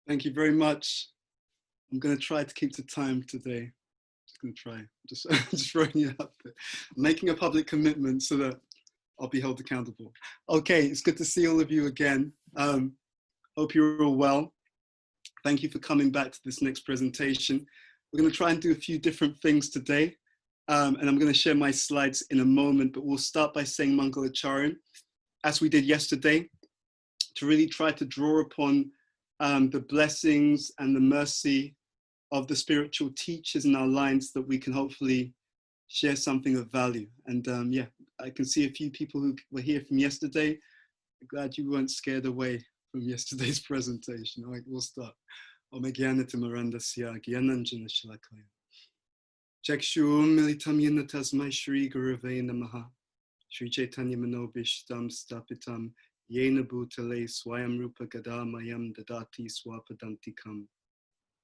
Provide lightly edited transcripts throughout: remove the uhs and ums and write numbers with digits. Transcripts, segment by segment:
Thank you very much. I'm going to try to keep to time today. Just going to try. Just throwing you out there. I'm making a public commitment so that I'll be held accountable. Okay, it's good to see all of you again. Hope you're all well. Thank you for coming back to this next presentation. We're going to try and do a few different things today. And I'm going to share my slides in a moment, but we'll start by saying Mangalacharan, as we did yesterday, to really try to draw upon the blessings and the mercy of the spiritual teachers in our lives, that we can hopefully share something of value. And yeah, I can see a few people who were here from yesterday. I'm glad you weren't scared away from yesterday's presentation. All right, we'll start. Chakshur militam yena tasmai Shri Gurave Namaha. Shri Chaitanya Manobishtam Stapitam Yena Bhutale Swayam Rupa Gadamayam Dadati Swapadantikam.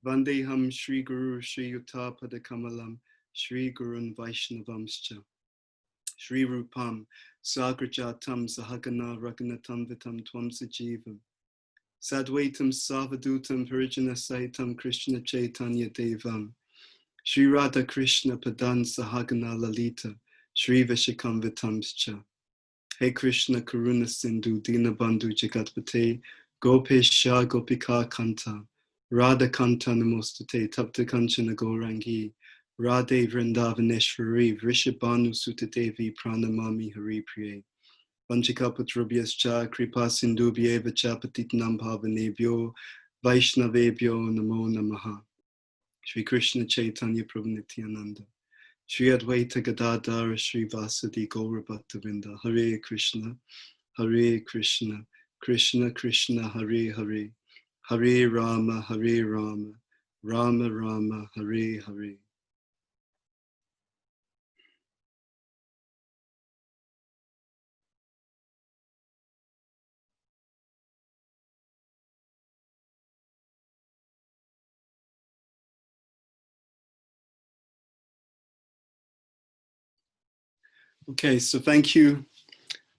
Vandeham Shri Guru Shri Utapada Kamalam Shri Gurun Vaishnavamscha. Shri Rupam Sagrajatam Sahagana Raghunatam Vitam Tvam Sajivam. Sadvaitam Savadutam Harijana Saitam Krishna Chaitanya Devam. Shri Radha Krishna Padan Sahagana Lalita Shri Vishakam Vitamscha. Hey Krishna Karuna Sindhu Dinabandhu Jagatpate Gopesha Gopika Kanta Radha Kanta Namostate Tapta Kanchana Gaurangi Radhe Vrindavaneshwari Vrishabhanu Sutadevi Pranamami Hari Priye Vanchikapatrabhyascha Kripa Sindhubhyeva Cha Patitnam Bhavanebhyo Vaishnavebhyo Namo Namaha. Shri Krishna Chaitanya Prabhu Nityananda Shri Advaita Gadadhara Shri Vasadi Gaura Bhaktavinda. Hare Krishna, Krishna Krishna, Hare Hare, Hare Rama, Rama Rama, Hare Hare. Okay, so thank you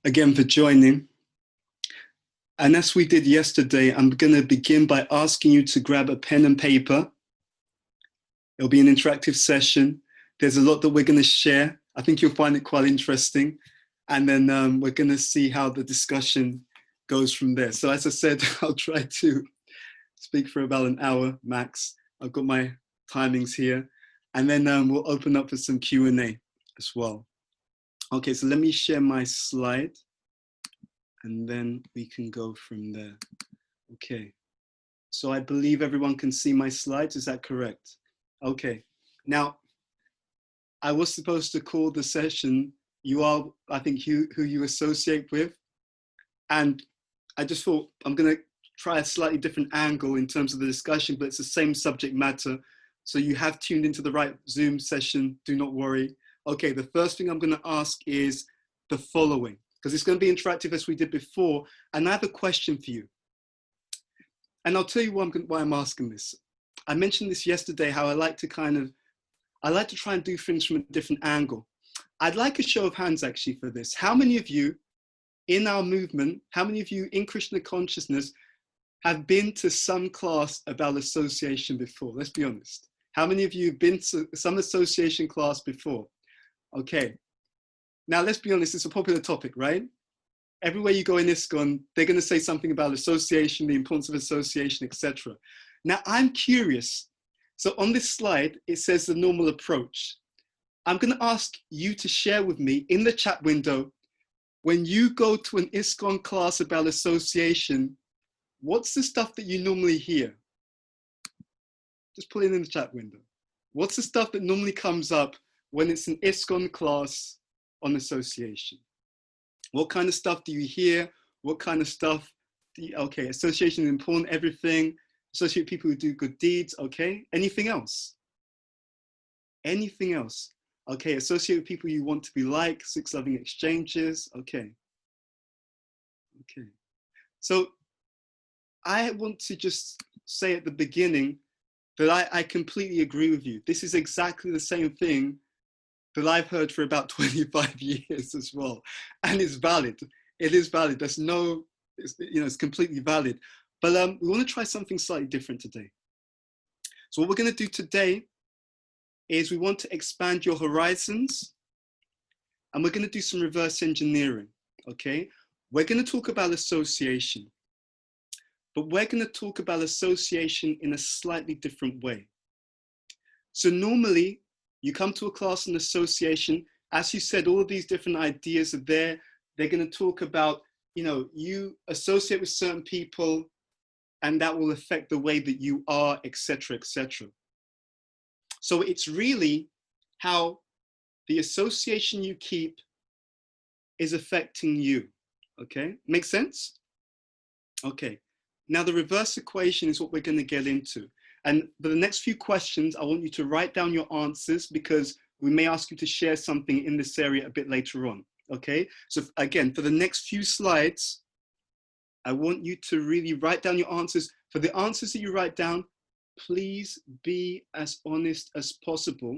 again for joining. And as we did yesterday, I'm going to begin by asking you to grab a pen and paper. It'll be an interactive session. There's a lot that we're going to share. I think you'll find it quite interesting. And then we're going to see how the discussion goes from there. So as I said, I'll try to speak for about an hour max. I've got my timings here. And then we'll open up for some Q&A as well. Okay, so let me share my slide and then we can go from there. Okay, so I believe everyone can see my slides, is that correct? Okay, now I was supposed to call the session You Are, I think, who you associate with. And I just thought I'm gonna try a slightly different angle in terms of the discussion, but it's the same subject matter. So you have tuned into the right Zoom session, do not worry. Okay, the first thing I'm going to ask is the following, because it's going to be interactive as we did before. And I have a question for you. And I'll tell you why I'm asking this. I mentioned this yesterday, how I like to try and do things from a different angle. I'd like a show of hands actually for this. How many of you in our movement, how many of you in Krishna consciousness have been to some class about association before? Let's be honest. How many of you have been to some association class before? Okay, now let's be honest, it's a popular topic, right? Everywhere you go in ISKCON, they're going to say something about association, the importance of association, etc. Now I'm curious. So on this slide, it says the normal approach. I'm going to ask you to share with me in the chat window, when you go to an ISKCON class about association, what's the stuff that you normally hear? Just put it in the chat window. What's the stuff that normally comes up when it's an ISKCON class on association? What kind of stuff do you hear? What kind of stuff okay, association is important, everything. Associate people who do good deeds, okay. Anything else? Anything else? Okay, associate with people you want to be like, 6 loving exchanges, okay. Okay. So I want to just say at the beginning that I completely agree with you. This is exactly the same thing that I've heard for about 25 years as well. And it's valid. It is valid. There's no, it's completely valid. But we want to try something slightly different today. So what we're going to do today is we want to expand your horizons, and we're going to do some reverse engineering, okay? We're going to talk about association, but we're going to talk about association in a slightly different way. So normally you come to a class on association, as you said, all of these different ideas are there. They're going to talk about, you know, you associate with certain people and that will affect the way that you are, etc., etc. So it's really how the association you keep is affecting you, okay? Make sense? Okay, now the reverse equation is what we're going to get into. And for the next few questions, I want you to write down your answers because we may ask you to share something in this area a bit later on, okay? So again, for the next few slides, I want you to really write down your answers. For the answers that you write down, please be as honest as possible,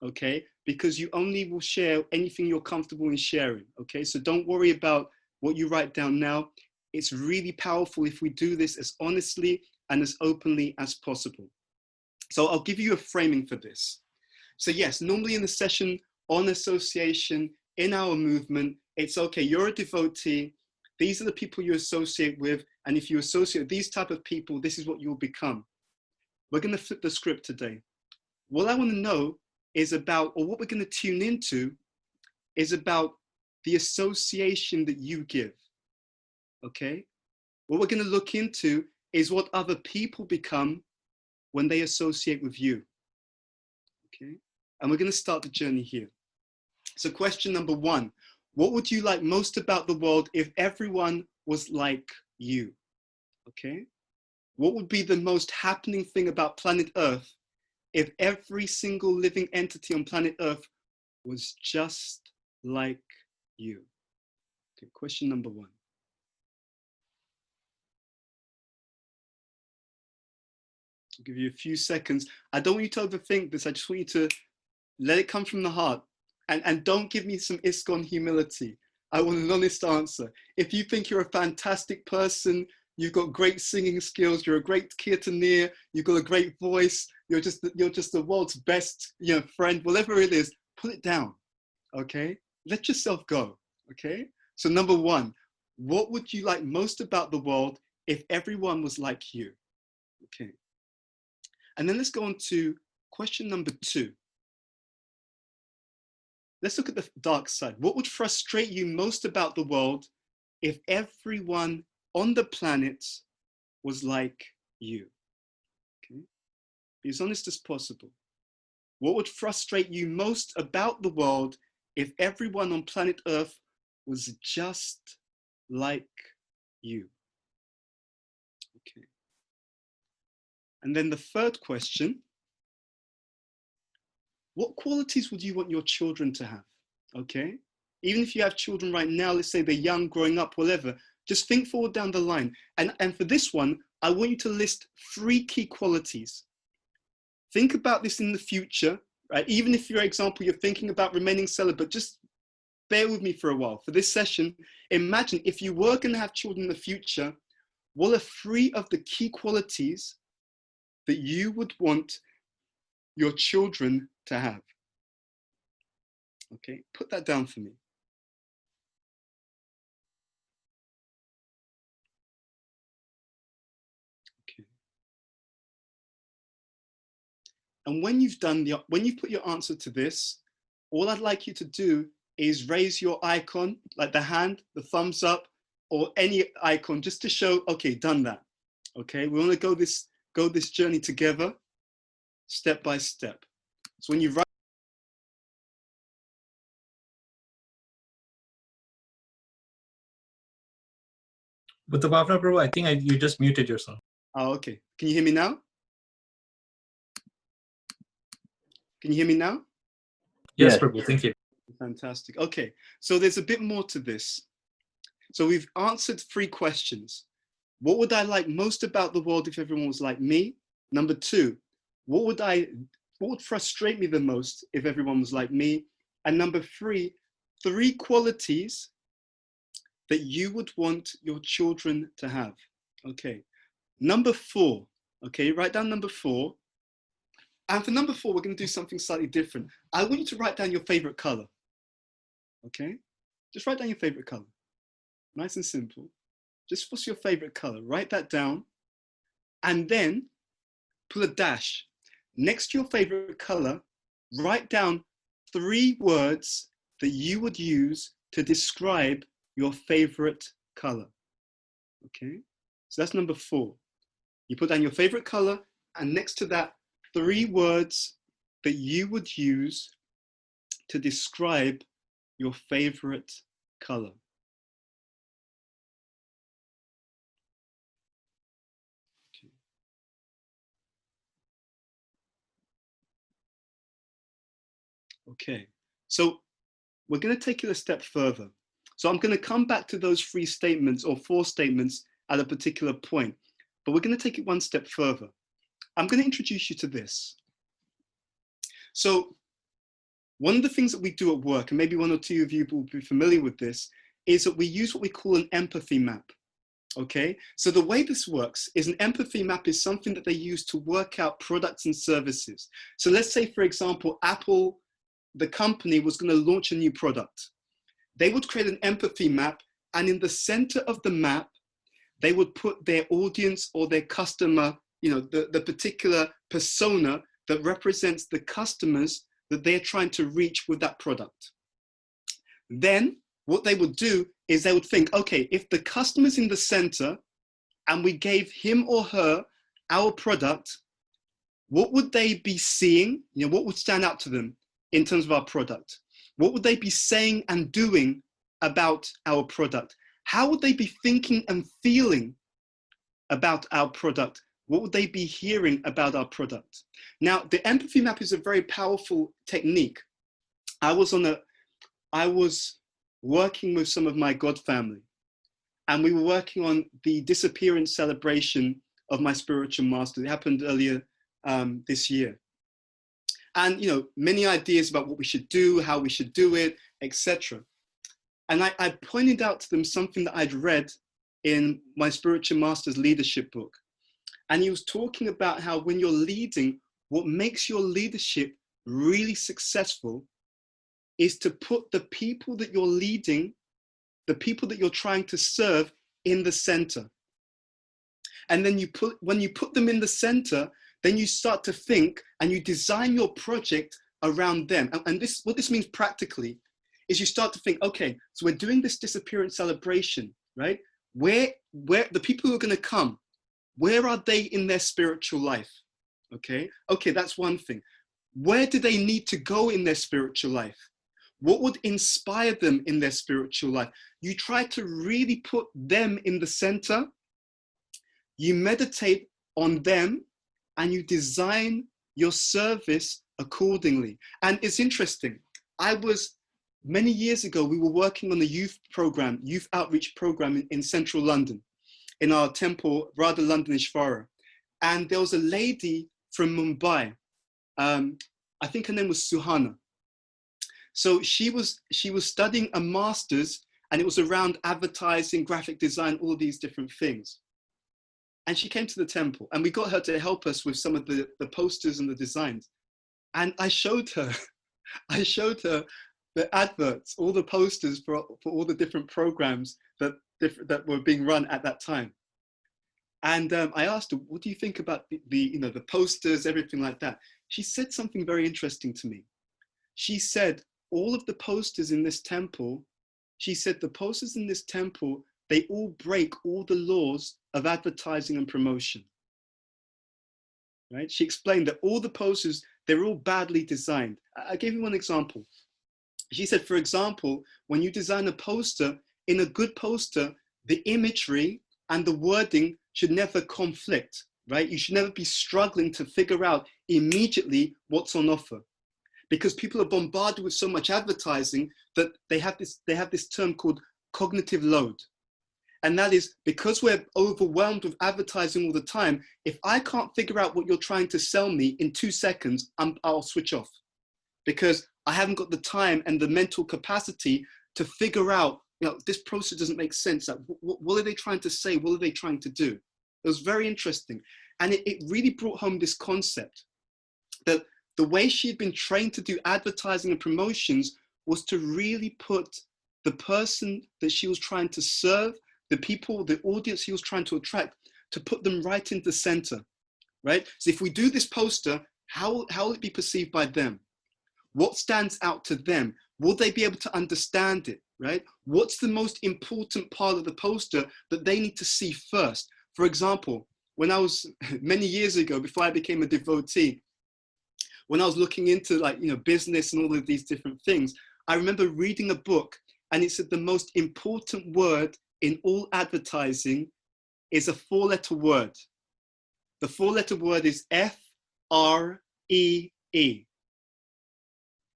okay? Because you only will share anything you're comfortable in sharing, okay? So don't worry about what you write down now. It's really powerful if we do this as honestly and as openly as possible. So I'll give you a framing for this. So yes, normally in the session on association, in our movement, it's okay, you're a devotee, these are the people you associate with, and if you associate with these type of people, this is what you'll become. We're going to flip the script today. What I want to know is about, or what we're going to tune into, is about the association that you give, okay? What we're going to look into is what other people become when they associate with you, okay? And we're going to start the journey here. So question number one, what would you like most about the world if everyone was like you, okay? What would be the most happening thing about planet Earth if every single living entity on planet Earth was just like you? Okay, question number one. I'll give you a few seconds. I don't want you to overthink this. I just want you to let it come from the heart. And don't give me some ISKCON humility. I want an honest answer. If you think you're a fantastic person, you've got great singing skills, you're a great kirtaneer, you've got a great voice, you're just the world's best, you know, friend, whatever it is, put it down, okay? Let yourself go, okay? So number one, what would you like most about the world if everyone was like you? Okay. And then let's go on to question number two. Let's look at the dark side. What would frustrate you most about the world if everyone on the planet was like you? Okay. Be as honest as possible. What would frustrate you most about the world if everyone on planet Earth was just like you? Okay. And then the third question, what qualities would you want your children to have? Okay. Even if you have children right now, let's say they're young, growing up, whatever, just think forward down the line. And for this one, I want you to list 3 key qualities. Think about this in the future, right? Even if, for example, you're thinking about remaining celibate, just bear with me for a while. For this session, imagine if you were going to have children in the future, what are 3 of the key qualities that you would want your children to have? Okay, put that down for me. Okay. And when you've put your answer to this, all I'd like you to do is raise your icon, like the hand, the thumbs up, or any icon, just to show, okay, done that. Okay, we want to go this journey together, step by step. So when you write, Bhuta Bhavana Prabhu, I think you just muted yourself. oh, okay. Can you hear me now? Can you hear me now? Yes, Prabhu, thank you. Fantastic. Okay, so there's a bit more to this. So we've answered 3 questions. What would I like most about the world if everyone was like me? Number 2, what would frustrate me the most if everyone was like me? And number 3, 3 qualities that you would want your children to have. Okay, Number 4, okay, write down number 4. And for number 4, we're going to do something slightly different. I want you to write down your favorite color, okay? Just write down your favorite color. Nice and simple. Just what's your favorite color? Write that down. And then put a dash. Next to your favorite color, write down 3 words that you would use to describe your favorite color, okay? So that's number 4. You put down your favorite color, and next to that, 3 words that you would use to describe your favorite color. Okay, so we're going to take it a step further. So I'm going to come back to those 3 statements or 4 statements at a particular point, but we're going to take it one step further. I'm going to introduce you to this. So one of the things that we do at work, and maybe 1 or 2 of you will be familiar with this, is that we use what we call an empathy map. Okay, so the way this works is an empathy map is something that they use to work out products and services. So let's say, for example, Apple, the company, was going to launch a new product. They would create an empathy map, and in the center of the map, they would put their audience or their customer, you know, the particular persona that represents the customers that they're trying to reach with that product. Then what they would do is they would think, okay, if the customer's in the center and we gave him or her our product, what would they be seeing? You know, what would stand out to them in terms of our product? What would they be saying and doing about our product? How would they be thinking and feeling about our product? What would they be hearing about our product? Now, the empathy map is a very powerful technique. I was working with some of my God family, and we were working on the disappearance celebration of my spiritual master. It happened earlier this year. And, you know, many ideas about what we should do, how we should do it, etc. And I pointed out to them something that I'd read in my spiritual master's leadership book. And he was talking about how when you're leading, what makes your leadership really successful is to put the people that you're leading, the people that you're trying to serve, in the center. And then when you put them in the center, then you start to think and you design your project around them. And what this means practically is you start to think, okay, so we're doing this disappearance celebration, right? Where the people who are going to come, where are they in their spiritual life? Okay, that's one thing. Where do they need to go in their spiritual life? What would inspire them in their spiritual life? You try to really put them in the center. You meditate on them and you design your service accordingly. And it's interesting. Many years ago, we were working on a youth outreach program in central London, in our temple, Radha Londonishvara. And there was a lady from Mumbai. I think her name was Suhana. So she was studying a master's, and it was around advertising, graphic design, all these different things. And she came to the temple, and we got her to help us with some of the posters and the designs. And I showed her the adverts, all the posters for all the different programs that were being run at that time. And I asked her, what do you think about the posters, everything like that? She said something very interesting to me. She said, all of the posters in this temple, they all break all the laws of advertising and promotion. Right? She explained that all the posters, they're all badly designed. I gave you one example. She said, for example, when you design a poster, in a good poster, the imagery and the wording should never conflict, right? You should never be struggling to figure out immediately what's on offer, because people are bombarded with so much advertising that they have this term called cognitive load. And that is because we're overwhelmed with advertising all the time. If I can't figure out what you're trying to sell me in 2 seconds, I'll switch off, because I haven't got the time and the mental capacity to figure out, this process doesn't make sense. Like, what are they trying to say? What are they trying to do? It was very interesting. And it really brought home this concept that the way she'd been trained to do advertising and promotions was to really put the person that she was trying to serve, the people, the audience he was trying to attract, to put them right into the center, right? So if we do this poster, how will it be perceived by them? What stands out to them? Will they be able to understand it, right? What's the most important part of the poster that they need to see first? For example, when I was many years ago, before I became a devotee, when I was looking into business and all of these different things, I remember reading a book and it said the most important word in all advertising is a 4-letter word. The 4-letter word is FREE.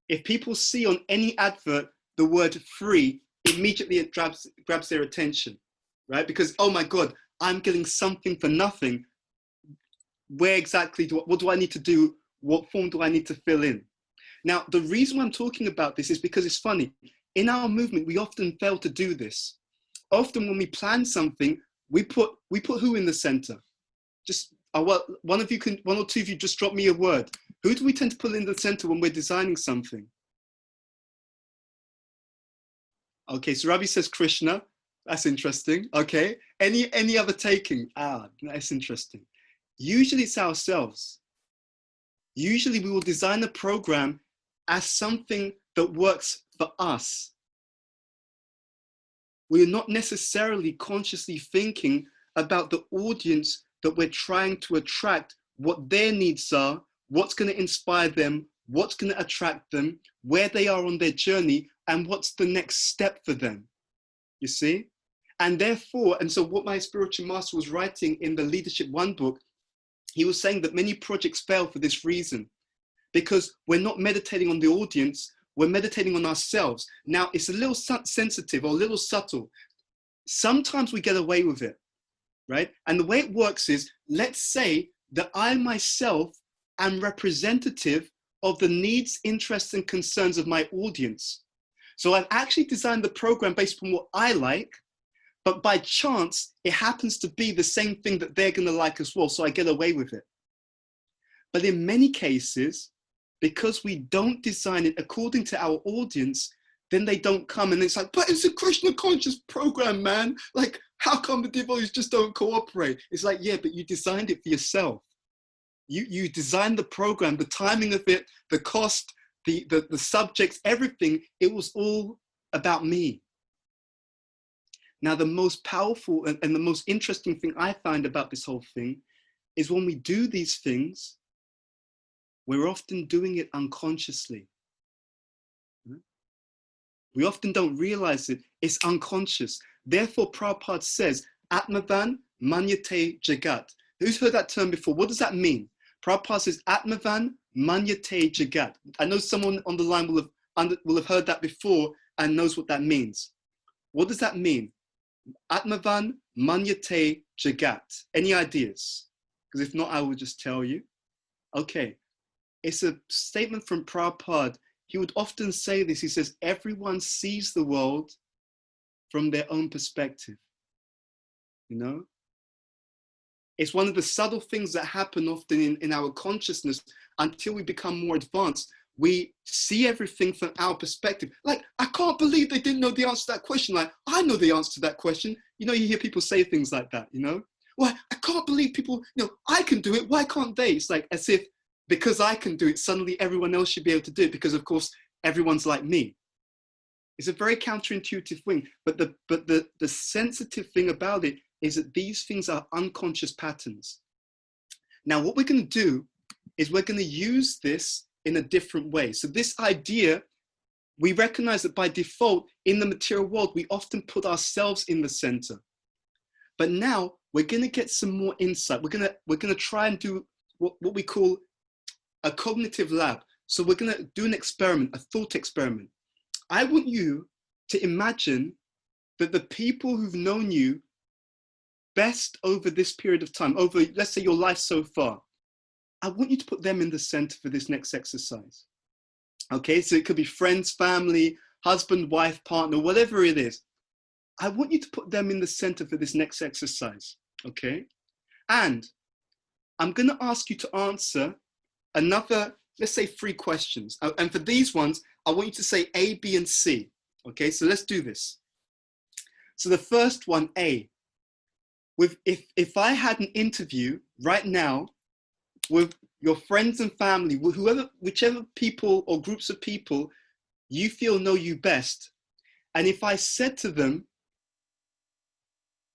If people see on any advert the word free, immediately it grabs their attention, right? Because, oh my God, I'm getting something for nothing. Where exactly what do I need to do? What form do I need to fill in? Now, the reason I'm talking about this is because it's funny. In our movement, we often fail to do this. Often when we plan something, we put who in the center? Just one or two of you just drop me a word. Who do we tend to put in the center when we're designing something? Okay, so Ravi says Krishna. That's interesting. Okay, any other taking? That's interesting. Usually it's ourselves. Usually we will design a program as something that works for us. We are not necessarily consciously thinking about the audience that we're trying to attract, what their needs are, what's going to inspire them, what's going to attract them, where they are on their journey, and what's the next step for them. You see? And therefore, and so what my spiritual master was writing in the Leadership 1 book, he was saying that many projects fail for this reason, because we're not meditating on the audience, we're meditating on ourselves. Now, it's a little sensitive or a little subtle. Sometimes we get away with it, right? And the way it works is, let's say that I myself am representative of the needs, interests, and concerns of my audience. So I've actually designed the program based on what I like, but by chance, it happens to be the same thing that they're going to like as well, so I get away with it. But in many cases, because we don't design it according to our audience, then they don't come, and it's like, but it's a Krishna conscious program, man. Like, how come the devotees just don't cooperate? It's like, yeah, but you designed it for yourself. You designed the program, the timing of it, the cost, the subjects, everything. It was all about me. Now, the most powerful and the most interesting thing I find about this whole thing is when we do these things, we're often doing it unconsciously. We often don't realize it. It's unconscious. Therefore, Prabhupada says, Atmavan Manyate Jagat. Who's heard that term before? What does that mean? Prabhupada says, Atmavan Manyate Jagat. I know someone on the line will have heard that before and knows what that means. What does that mean? Atmavan Manyate Jagat. Any ideas? Because if not, I will just tell you. Okay. It's a statement from Prabhupada. He would often say this. He says, everyone sees the world from their own perspective. You know? It's one of the subtle things that happen often in our consciousness until we become more advanced. We see everything from our perspective. Like, I can't believe they didn't know the answer to that question. Like, I know the answer to that question. You know, you hear people say things like that, you know? Well, I can't believe people, I can do it. Why can't they? It's like as if because I can do it, suddenly everyone else should be able to do it because, of course, everyone's like me. It's a very counterintuitive thing, but the sensitive thing about it is that these things are unconscious patterns. Now, what we're going to do is we're going to use this in a different way. So this idea, we recognize that by default in the material world, we often put ourselves in the center. But now we're going to get some more insight. We're going to try and do what we call a cognitive lab. So we're going to do an experiment, a thought experiment. I want you to imagine that the people who've known you best over this period of time, over, let's say, your life so far, I want you to put them in the center for this next exercise. Okay, so it could be friends, family, husband, wife, partner, whatever it is. I want you to put them in the center for this next exercise, okay? And I'm going to ask you to answer another, let's say 3 questions. And for these ones, I want you to say A, B, and C. Okay, so let's do this. So the first one, A, if I had an interview right now with your friends and family, whichever people or groups of people you feel know you best, and if I said to them,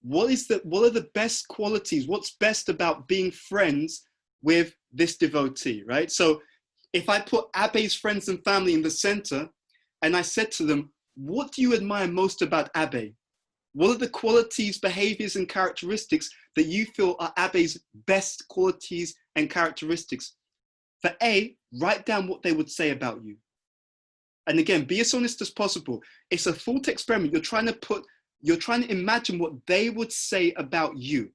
what are the best qualities, what's best about being friends with this devotee, right? So if I put Abe's friends and family in the center, and I said to them, what do you admire most about Abe? What are the qualities, behaviors, and characteristics that you feel are Abe's best qualities and characteristics? For A, write down what they would say about you. And again, be as honest as possible. It's a thought experiment. You're trying to imagine what they would say about you.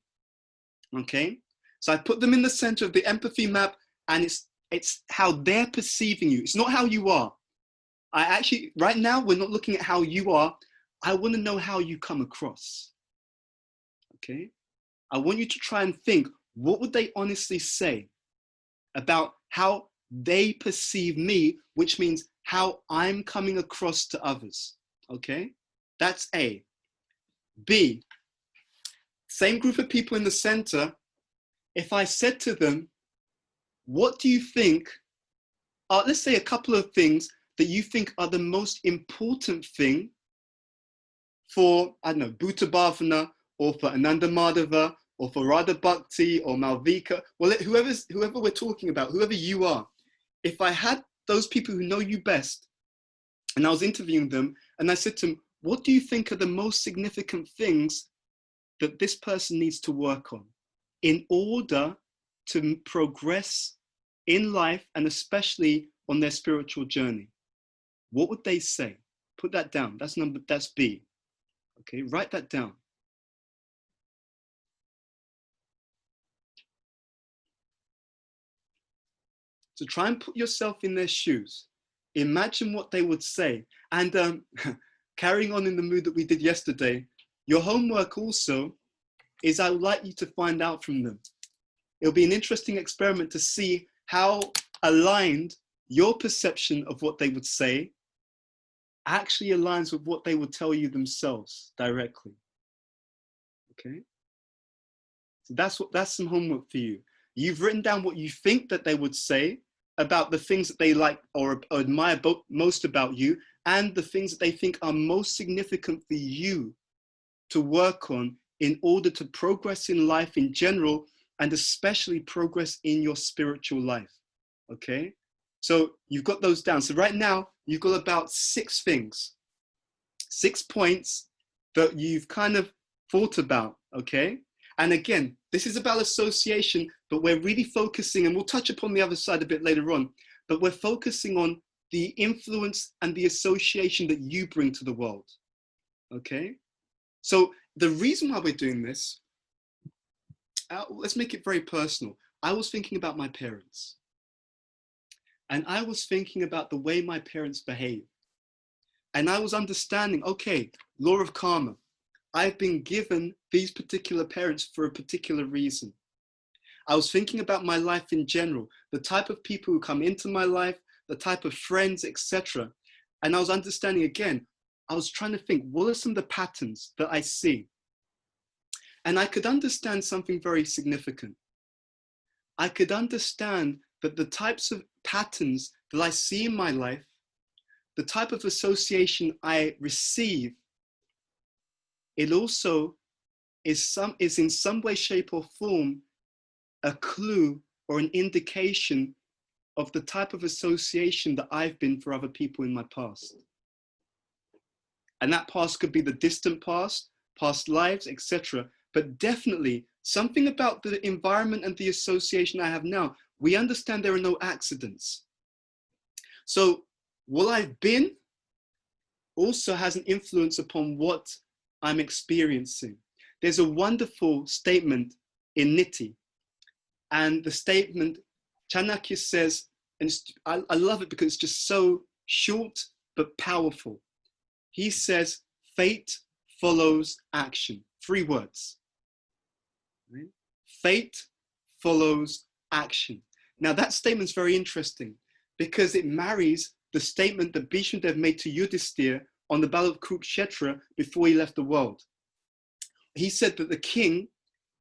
Okay? So I put them in the center of the empathy map, and it's how they're perceiving you. It's not how you are. Right now, we're not looking at how you are. I want to know how you come across. Okay? I want you to try and think, what would they honestly say about how they perceive me, which means how I'm coming across to others. Okay? That's A. B, same group of people in the center, if I said to them, what do you think are, let's say a couple of things that you think are the most important thing for, I don't know, Bhuta Bhavana, or for Ananda Madhava, or for Radha Bhakti, or Malvika, well, whoever we're talking about, whoever you are, if I had those people who know you best, and I was interviewing them, and I said to them, what do you think are the most significant things that this person needs to work on in order to progress in life, and especially on their spiritual journey? What would they say? Put that down. That's B. Okay, write that down. So try and put yourself in their shoes. Imagine what they would say. And carrying on in the mood that we did yesterday, your homework also is I would like you to find out from them. It'll be an interesting experiment to see how aligned your perception of what they would say actually aligns with what they would tell you themselves directly. Okay? So that's some homework for you. You've written down what you think that they would say about the things that they like or admire most about you, and the things that they think are most significant for you to work on in order to progress in life in general, and especially progress in your spiritual life. Okay? So you've got those down. So right now, you've got about 6 things, 6 points that you've kind of thought about, okay? And again, this is about association, but we're really focusing, and we'll touch upon the other side a bit later on, but we're focusing on the influence and the association that you bring to the world, okay? So the reason why we're doing this, let's make it very personal. I was thinking about my parents, and I was thinking about the way my parents behave. And I was understanding, okay, law of karma. I've been given these particular parents for a particular reason. I was thinking about my life in general, the type of people who come into my life, the type of friends, etc. And I was understanding again, I was trying to think, what are some of the patterns that I see? And I could understand something very significant. I could understand that the types of patterns that I see in my life, the type of association I receive, it also is in some way, shape, or form a clue or an indication of the type of association that I've been for other people in my past. And that past could be the distant past, past lives, etc. But definitely something about the environment and the association I have now, we understand there are no accidents. So what I've been also has an influence upon what I'm experiencing. There's a wonderful statement in Niti, and the statement, Chanakya says, and I love it because it's just so short but powerful. He says, fate follows action. 3 words. Right? fate follows action. Now that statement's very interesting because it marries the statement that Bhishma Dev made to Yudhisthira on the Battle of Kurukshetra before he left the world. He said that the king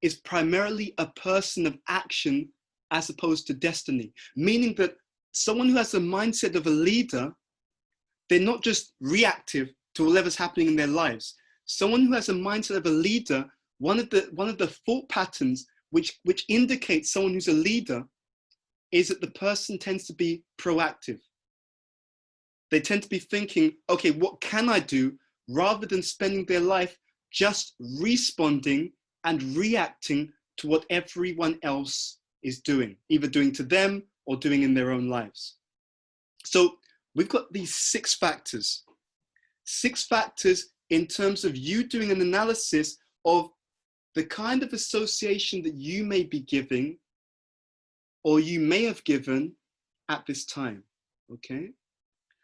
is primarily a person of action as opposed to destiny, meaning that someone who has the mindset of a leader, they're not just reactive to whatever's happening in their lives. Someone who has a mindset of a leader, one of the thought patterns which indicates someone who's a leader is that the person tends to be proactive. They tend to be thinking, okay, what can I do, rather than spending their life just responding and reacting to what everyone else is doing, either doing to them or doing in their own lives. So we've got these 6 factors. 6 factors in terms of you doing an analysis of the kind of association that you may be giving or you may have given at this time, okay?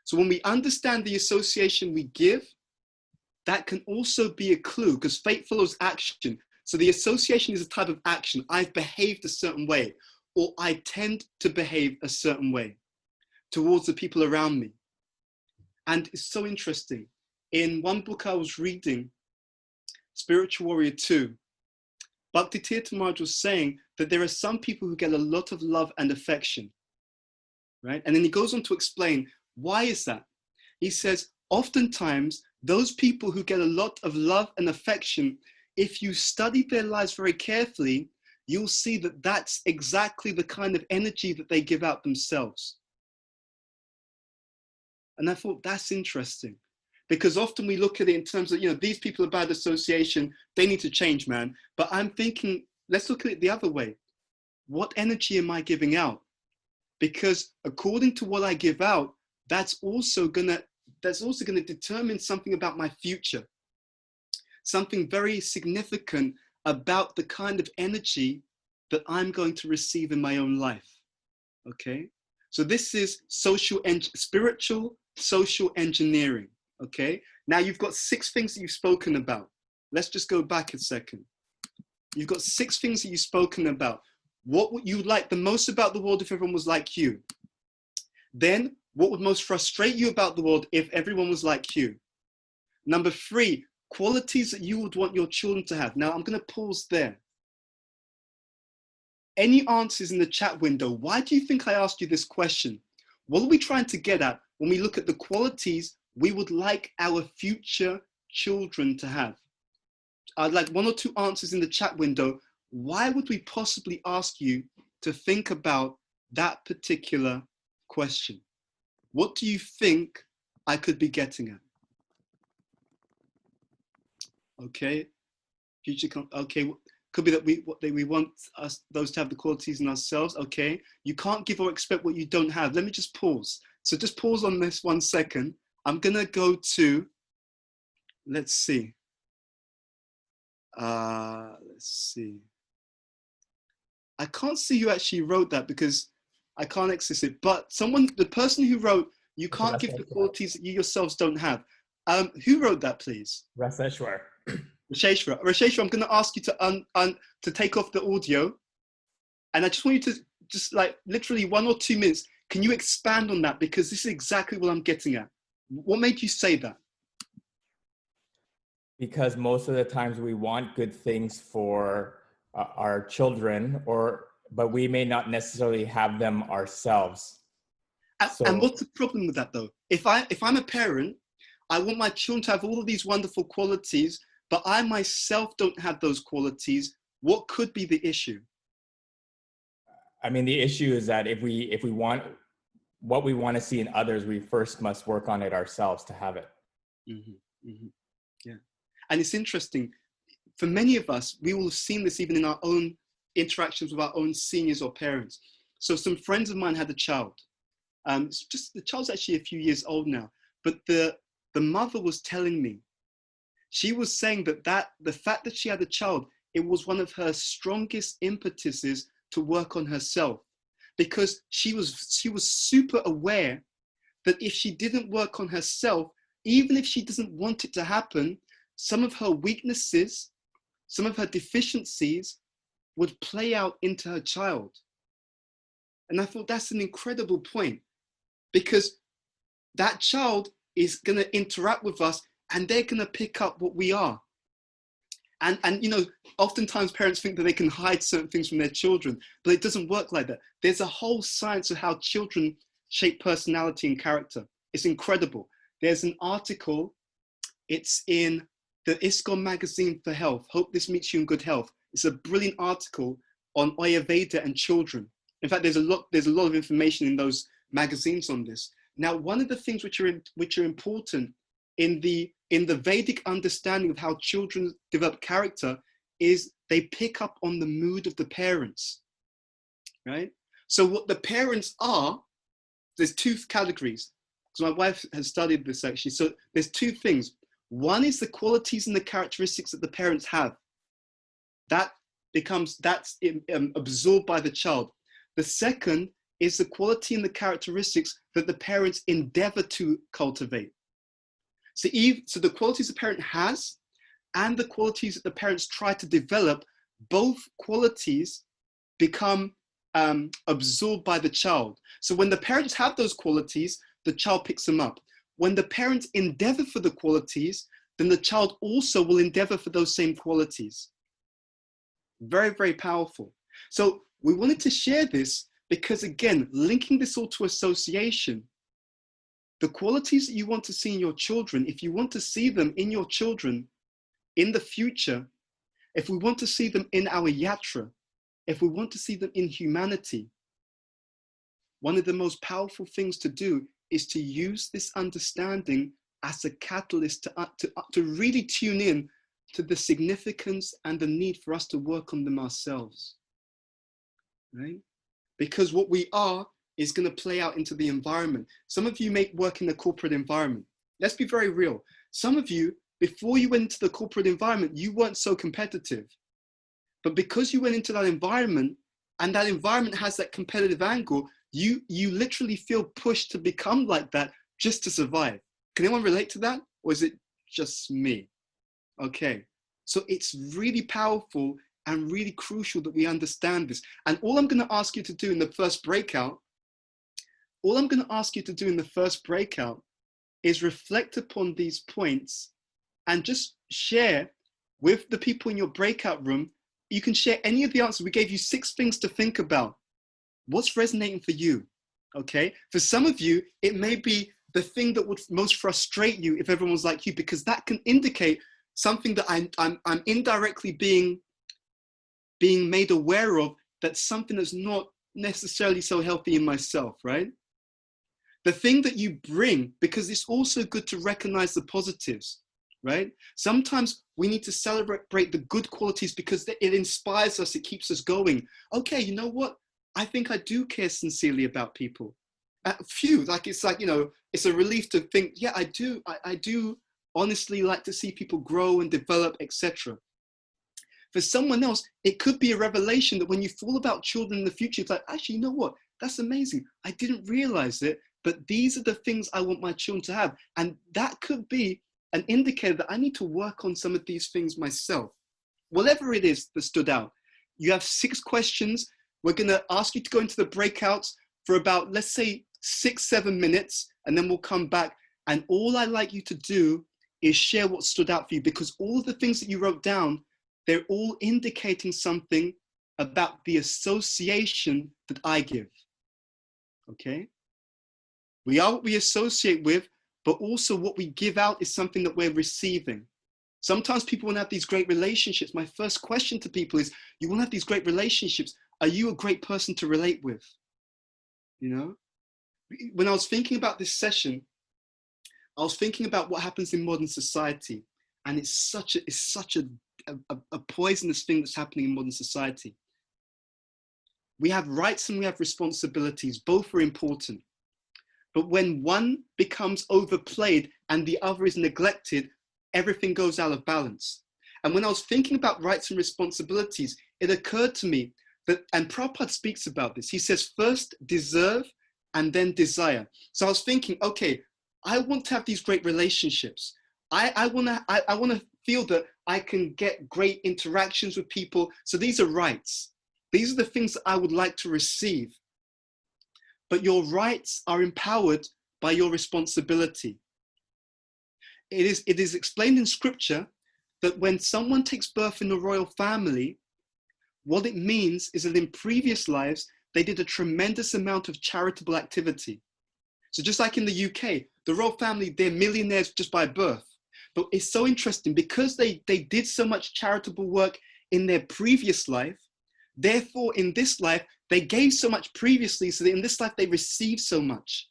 So when we understand the association we give, that can also be a clue because fate follows action. So the association is a type of action. I've behaved a certain way, or I tend to behave a certain way towards the people around me. And it's so interesting. In one book I was reading, Spiritual Warrior 2, Bhakti Tirtha Maharaj was saying that there are some people who get a lot of love and affection, right? And then he goes on to explain, why is that? He says, oftentimes, those people who get a lot of love and affection, if you study their lives very carefully, you'll see that that's exactly the kind of energy that they give out themselves. And I thought, that's interesting. Because often we look at it in terms of, these people are bad association, they need to change, man. But I'm thinking, let's look at it the other way. What energy am I giving out? Because according to what I give out, that's also gonna determine something about my future. Something very significant about the kind of energy that I'm going to receive in my own life, okay? So this is spiritual social engineering, okay? Now you've got 6 things that you've spoken about. Let's just go back a second. You've got 6 things that you've spoken about. What would you like the most about the world if everyone was like you? Then, what would most frustrate you about the world if everyone was like you? Number 3, qualities that you would want your children to have. Now, I'm going to pause there. Any answers in the chat window? Why do you think I asked you this question? What are we trying to get at when we look at the qualities we would like our future children to have? I'd like 1 or 2 answers in the chat window. Why would we possibly ask you to think about that particular question? What do you think I could be getting at? Okay, okay, could be that we want those to have the qualities in ourselves. Okay, you can't give or expect what you don't have. Let me just pause. So just pause on this 1 second. I'm gonna go to, let's see. Let's see. I can't see who actually wrote that because I can't access it, but the person who wrote, you can't give the qualities that you yourselves don't have. Who wrote that, please? Raseshwar. Rasheshwar, I'm going to ask you to take off the audio, and I just want you to just like literally 1 or 2 minutes. Can you expand on that? Because this is exactly what I'm getting at. What made you say that? Because most of the times we want good things for our children, but we may not necessarily have them ourselves. And what's the problem with that though? If I'm a parent, I want my children to have all of these wonderful qualities, but I myself don't have those qualities. What could be the issue? I mean, the issue is that if we want what we want to see in others, we first must work on it ourselves to have it. Mm-hmm, mm-hmm. Yeah. And it's interesting. For many of us, we will have seen this even in our own interactions with our own seniors or parents. So some friends of mine had a child. The child's actually a few years old now, but the mother was telling me, she was saying that the fact that she had a child, it was one of her strongest impetuses to work on herself, because she was super aware that if she didn't work on herself, even if she doesn't want it to happen, some of her weaknesses, some of her deficiencies would play out into her child. And I thought that's an incredible point, because that child is going to interact with us and they're going to pick up what we are. And you know, oftentimes parents think that they can hide certain things from their children, but it doesn't work like that. There's a whole science of how children shape personality and character. It's incredible. There's an article, it's in the ISKCON magazine for health. Hope this meets you in good health. It's a brilliant article on Ayurveda and children. In fact, there's a lot of information in those magazines on this. Now, one of the things which are important in the Vedic understanding of how children develop character is they pick up on the mood of the parents, right? So what the parents are, there's two categories, because my wife has studied this actually. So there's two things. One is the qualities and the characteristics that the parents have. That's absorbed by the child. The second is the quality and the characteristics that the parents endeavor to cultivate. So the qualities the parent has and the qualities that the parents try to develop, both qualities become absorbed by the child. So when the parents have those qualities, the child picks them up. When the parents endeavor for the qualities, then the child also will endeavor for those same qualities. Very, very powerful. So we wanted to share this because, again, linking this all to association, the qualities that you want to see in your children, if you want to see them in your children in the future, if we want to see them in our yatra, if we want to see them in humanity, one of the most powerful things to do is to use this understanding as a catalyst to really tune in to the significance and the need for us to work on them ourselves, right? Because what we are is going to play out into the environment. Some of you may work in the corporate environment. Let's be very real. Some of you, before you went into the corporate environment, you weren't so competitive. But because you went into that environment, and that environment has that competitive angle, you literally feel pushed to become like that just to survive. Can anyone relate to that? Or is it just me? Okay. So it's really powerful and really crucial that we understand this. And all I'm going to ask you to do in the first breakout, is reflect upon these points and just share with the people in your breakout room. You can share any of the answers. We gave you 6 things to think about. What's resonating for you? Okay. For some of you, it may be the thing that would most frustrate you if everyone was like you, because that can indicate something that I'm indirectly being made aware of, that's something that's not necessarily so healthy in myself, right? The thing that you bring, because it's also good to recognize the positives, right? Sometimes we need to celebrate the good qualities because it inspires us, it keeps us going. Okay, you know what? I think I do care sincerely about people. It's like, you know, it's a relief to think, yeah, I do honestly like to see people grow and develop, etc. For someone else, it could be a revelation that when you thought about children in the future, it's like, actually, you know what? That's amazing. I didn't realize it, but these are the things I want my children to have. And that could be an indicator that I need to work on some of these things myself. Whatever it is that stood out. You have 6 questions. We're going to ask you to go into the breakouts for about, let's say, 6-7 minutes, and then we'll come back. And all I like you to do is share what stood out for you, because all of the things that you wrote down, they're all indicating something about the association that I give. Okay? We are what we associate with, but also what we give out is something that we're receiving. Sometimes people want to have these great relationships. My first question to people is, you want to have these great relationships. Are you a great person to relate with? You know? When I was thinking about this session, I was thinking about what happens in modern society. And it's such a poisonous thing that's happening in modern society. We have rights and we have responsibilities. Both are important. But when one becomes overplayed and the other is neglected, everything goes out of balance. And when I was thinking about rights and responsibilities, it occurred to me that, and Prabhupada speaks about this, he says, first deserve and then desire. So I was thinking, okay, I want to have these great relationships. I want to feel that I can get great interactions with people. So these are rights. These are the things that I would like to receive. But your rights are empowered by your responsibility. It is explained in scripture that when someone takes birth in the royal family, what it means is that in previous lives, they did a tremendous amount of charitable activity. So just like in the UK, the royal family, they're millionaires just by birth. But it's so interesting because they did so much charitable work in their previous life. Therefore, in this life, they gave so much previously, so that in this life, they received so much.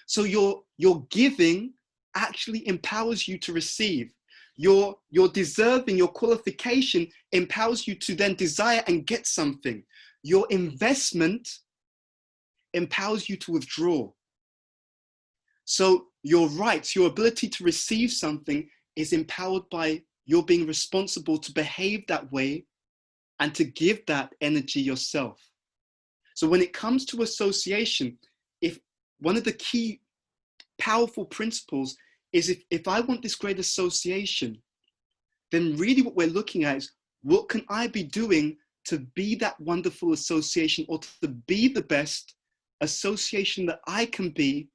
So your giving actually empowers you to receive. Your deserving, your qualification empowers you to then desire and get something. Your investment empowers you to withdraw. So your rights, your ability to receive something is empowered by your being responsible to behave that way and to give that energy yourself. So when it comes to association, if one of the key powerful principles is if I want this great association, then really what we're looking at is what can I be doing to be that wonderful association or to be the best association that I can be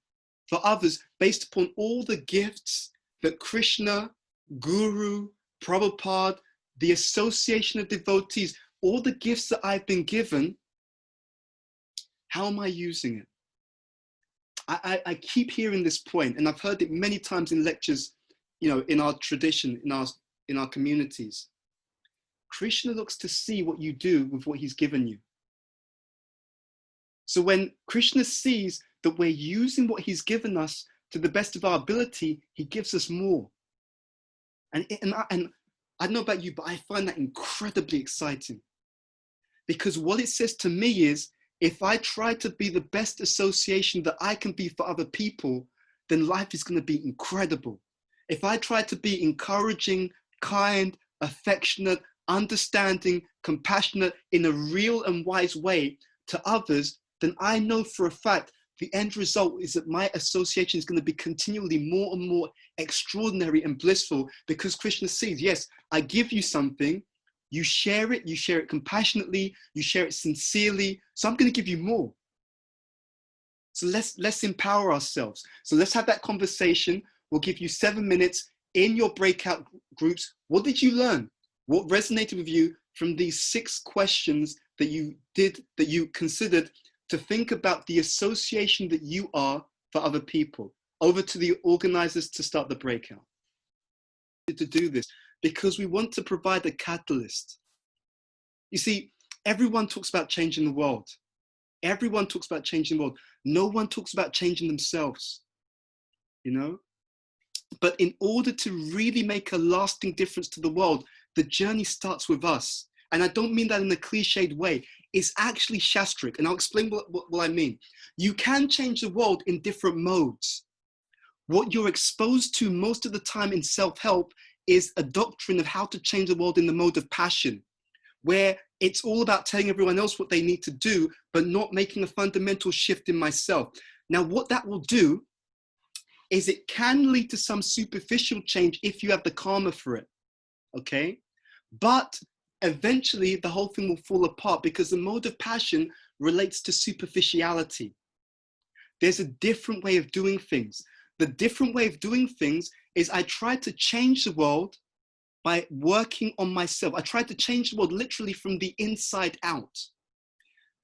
for others based upon all the gifts that Krishna, Guru, Prabhupada, the association of devotees, all the gifts that I've been given, how am I using it? I keep hearing this point, and I've heard it many times in lectures, you know, in our tradition, in our communities. Krishna looks to see what you do with what he's given you. So when Krishna sees that we're using what he's given us to the best of our ability, he gives us more. And I don't know about you, but I find that incredibly exciting. Because what it says to me is, if I try to be the best association that I can be for other people, then life is going to be incredible. If I try to be encouraging, kind, affectionate, understanding, compassionate in a real and wise way to others, then I know for a fact the end result is that my association is going to be continually more and more extraordinary and blissful, because Krishna sees, yes, I give you something, you share it compassionately, you share it sincerely, so I'm going to give you more. So let's empower ourselves. So let's have that conversation. We'll give you 7 minutes in your breakout groups. What did you learn? What resonated with you from these 6 questions that you considered to think about the association that you are for other people? Over to the organizers to start the breakout. To do this, because we want to provide a catalyst. You see, everyone talks about changing the world. Everyone talks about changing the world. No one talks about changing themselves, you know? But in order to really make a lasting difference to the world, the journey starts with us. And I don't mean that in a cliched way. It's actually Shastric, and I'll explain what I mean. You can change the world in different modes. What you're exposed to most of the time in self-help is a doctrine of how to change the world in the mode of passion, where it's all about telling everyone else what they need to do, but not making a fundamental shift in myself. Now, what that will do is it can lead to some superficial change if you have the karma for it, okay? But eventually the whole thing will fall apart because the mode of passion relates to superficiality. There's a different way of doing things. The different way of doing things is I try to change the world by working on myself. I try to change the world literally from the inside out.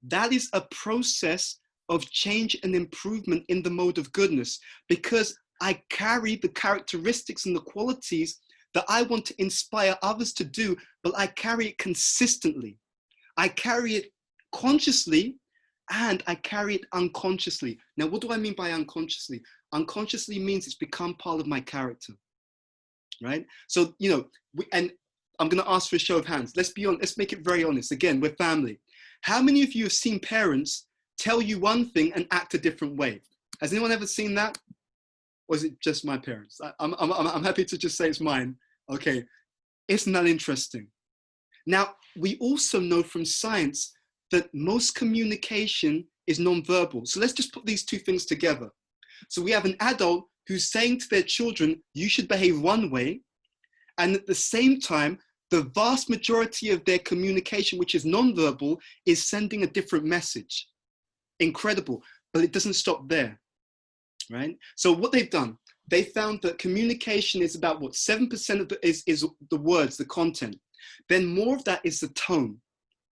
That is a process of change and improvement in the mode of goodness, because I carry the characteristics and the qualities that I want to inspire others to do, but I carry it consistently. I carry it consciously and I carry it unconsciously. Now, what do I mean by unconsciously? Unconsciously means it's become part of my character, right? So, you know, and I'm going to ask for a show of hands. Let's be honest. Let's make it very honest. Again, we're family. How many of you have seen parents tell you one thing and act a different way? Has anyone ever seen that? Or is it just my parents? I'm happy to just say it's mine. Okay, isn't that interesting? Now, we also know from science that most communication is nonverbal. So let's just put these two things together. So we have an adult who's saying to their children, you should behave one way. And at the same time, the vast majority of their communication, which is nonverbal, is sending a different message. Incredible, but it doesn't stop there, right? So what they've done, they found that communication is about what, 7% of is the words, the content. Then more of that is the tone,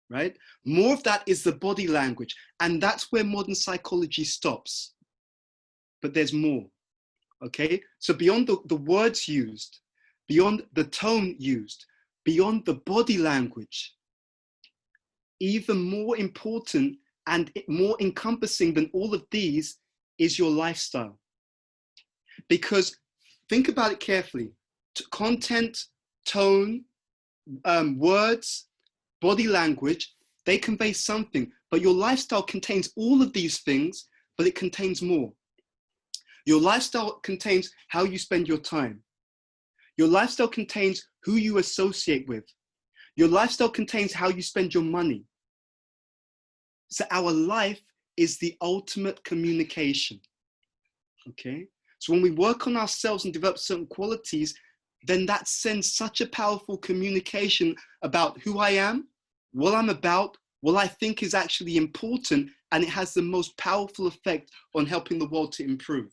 right? More of that is the body language. And that's where modern psychology stops. But there's more, okay? So beyond the words used, beyond the tone used, beyond the body language, even more important and more encompassing than all of these is your lifestyle. Because think about it carefully. Content, tone, words, body language, they convey something, but your lifestyle contains all of these things, but it contains more. Your lifestyle contains how you spend your time. Your lifestyle contains who you associate with. Your lifestyle contains how you spend your money. So our life is the ultimate communication, okay? So when we work on ourselves and develop certain qualities, then that sends such a powerful communication about who I am, what I'm about, what I think is actually important, and it has the most powerful effect on helping the world to improve.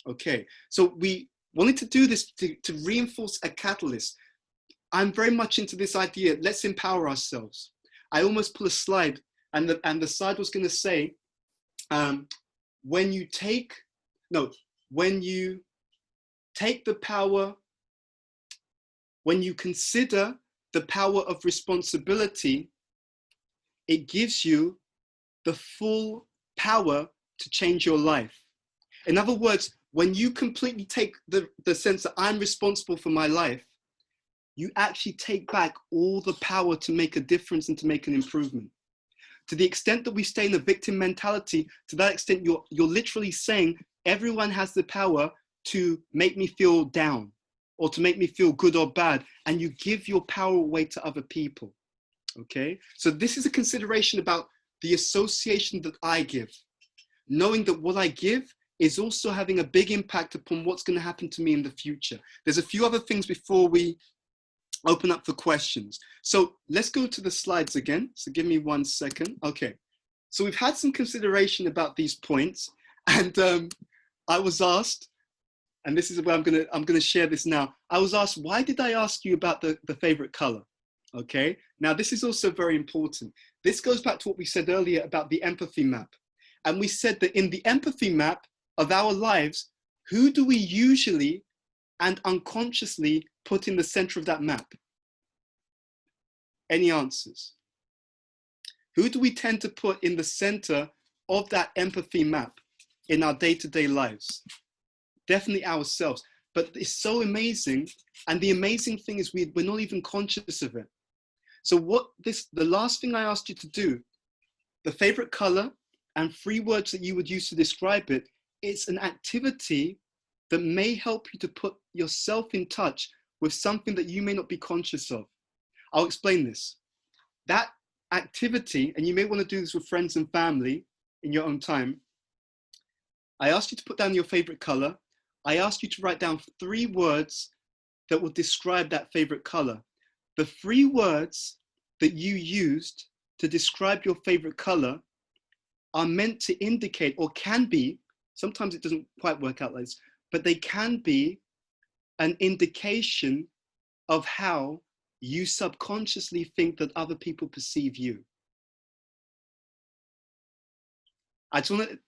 Okay, so we wanted to do this to reinforce a catalyst. I'm very much into this idea, let's empower ourselves. I almost pull a slide, and the slide was going to say, when you take the power, when you consider the power of responsibility, it gives you the full power to change your life. In other words, when you completely take the sense that I'm responsible for my life, you actually take back all the power to make a difference and to make an improvement. To the extent that we stay in a victim mentality, to that extent, you're literally saying everyone has the power to make me feel down or to make me feel good or bad, and you give your power away to other people, okay? So this is a consideration about the association that I give, knowing that what I give is also having a big impact upon what's going to happen to me in the future. There's a few other things before we open up for questions. So let's go to the slides again. So give me 1 second. Okay. So we've had some consideration about these points, and I was asked, and this is where I'm gonna share this now. I was asked, why did I ask you about the favorite color? Okay. Now this is also very important. This goes back to what we said earlier about the empathy map. And we said that in the empathy map of our lives, who do we usually and unconsciously put in the center of that map? Any answers? Who do we tend to put in the center of that empathy map in our day-to-day lives? Definitely ourselves. But it's so amazing. And the amazing thing is we're not even conscious of it. So the last thing I asked you to do, the favorite color and 3 words that you would use to describe it, it's an activity that may help you to put yourself in touch with something that you may not be conscious of. I'll explain this. That activity, and you may want to do this with friends and family in your own time. I asked you to put down your favorite color. I asked you to write down 3 words that will describe that favorite color. The 3 words that you used to describe your favorite color are meant to indicate, or can be, sometimes it doesn't quite work out like this, but they can be an indication of how you subconsciously think that other people perceive you. I just want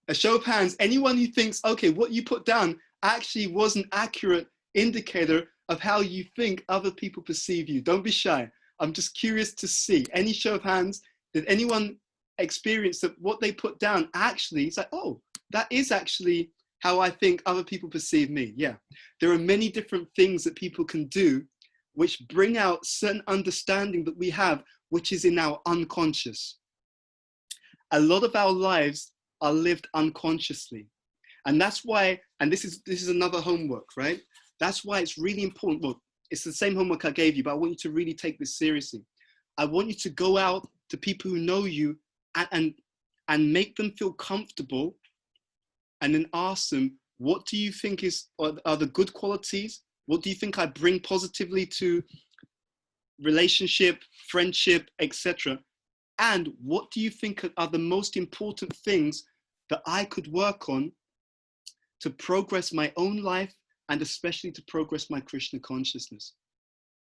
a show of hands, anyone who thinks, okay, what you put down actually was an accurate indicator of how you think other people perceive you. Don't be shy. I'm just curious to see. Any show of hands, did anyone experience that what they put down actually, it's like, oh, that is actually how I think other people perceive me. Yeah, there are many different things that people can do which bring out certain understanding that we have, which is in our unconscious. A lot of our lives are lived unconsciously. And that's why, and this is another homework, right? That's why it's really important. Well, it's the same homework I gave you, but I want you to really take this seriously. I want you to go out to people who know you and make them feel comfortable, and then ask them, what do you think are the good qualities What do you think I bring positively to relationship, friendship, etc.? And what do you think are the most important things that I could work on to progress my own life and especially to progress my Krishna consciousness?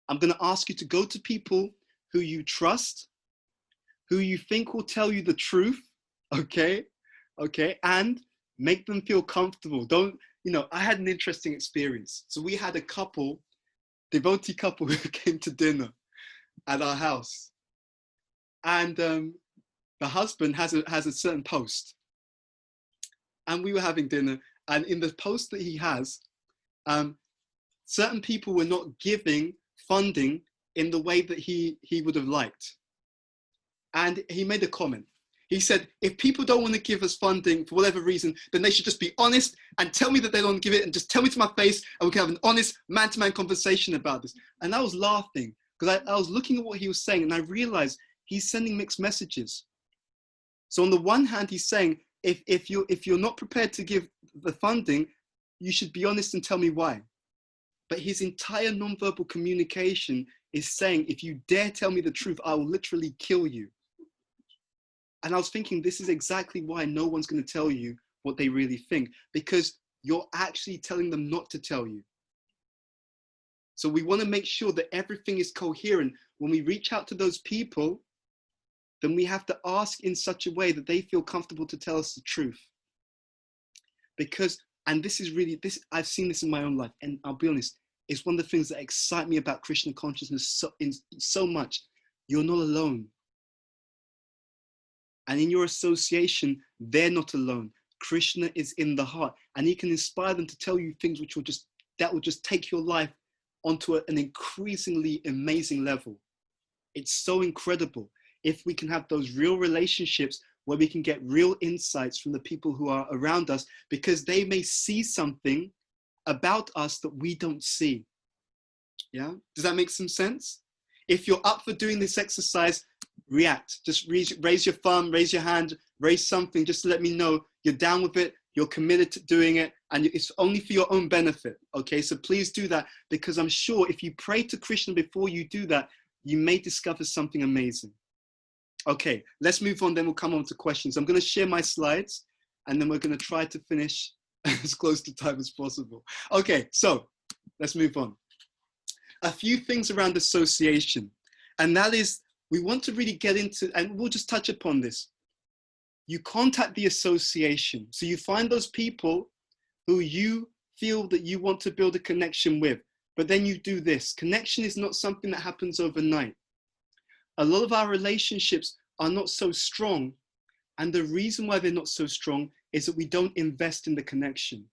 I'm going to ask you to go to people who you trust, who you think will tell you the truth, okay? Okay, and make them feel comfortable. Don't, I had an interesting experience. So we had a couple, devotee couple who came to dinner at our house. And the husband has a certain post. And we were having dinner, and in the post that he has, certain people were not giving funding in the way that he would have liked. And he made a comment. He said, if people don't want to give us funding for whatever reason, then they should just be honest and tell me that they don't give it and just tell me to my face and we can have an honest man-to-man conversation about this. And I was laughing because I was looking at what he was saying and I realized he's sending mixed messages. So on the one hand, he's saying, if you're not prepared to give the funding, you should be honest and tell me why. But his entire nonverbal communication is saying, if you dare tell me the truth, I will literally kill you. And I was thinking, this is exactly why no one's going to tell you what they really think, because you're actually telling them not to tell you. So we want to make sure that everything is coherent. When we reach out to those people, then we have to ask in such a way that they feel comfortable to tell us the truth. Because, and this is really, I've seen this in my own life, and I'll be honest, it's one of the things that excite me about Krishna consciousness so much. You're not alone. And in your association, they're not alone. Krishna is in the heart, and he can inspire them to tell you things which will just take your life onto an increasingly amazing level. It's so incredible if we can have those real relationships where we can get real insights from the people who are around us, because they may see something about us that we don't see. Yeah, does that make some sense? If you're up for doing this exercise, react. Just raise your thumb, raise your hand, raise something, just to let me know you're down with it, you're committed to doing it, and it's only for your own benefit. Okay, so please do that, because I'm sure if you pray to Krishna before you do that, you may discover something amazing. Okay, let's move on, then we'll come on to questions. I'm going to share my slides, and then we're going to try to finish as close to time as possible. Okay, so let's move on. A few things around association, and that is, we want to really get into, and we'll just touch upon this. You contact the association. So you find those people who you feel that you want to build a connection with, but then you do this. Connection is not something that happens overnight. A lot of our relationships are not so strong, and the reason why they're not so strong is that we don't invest in the connection.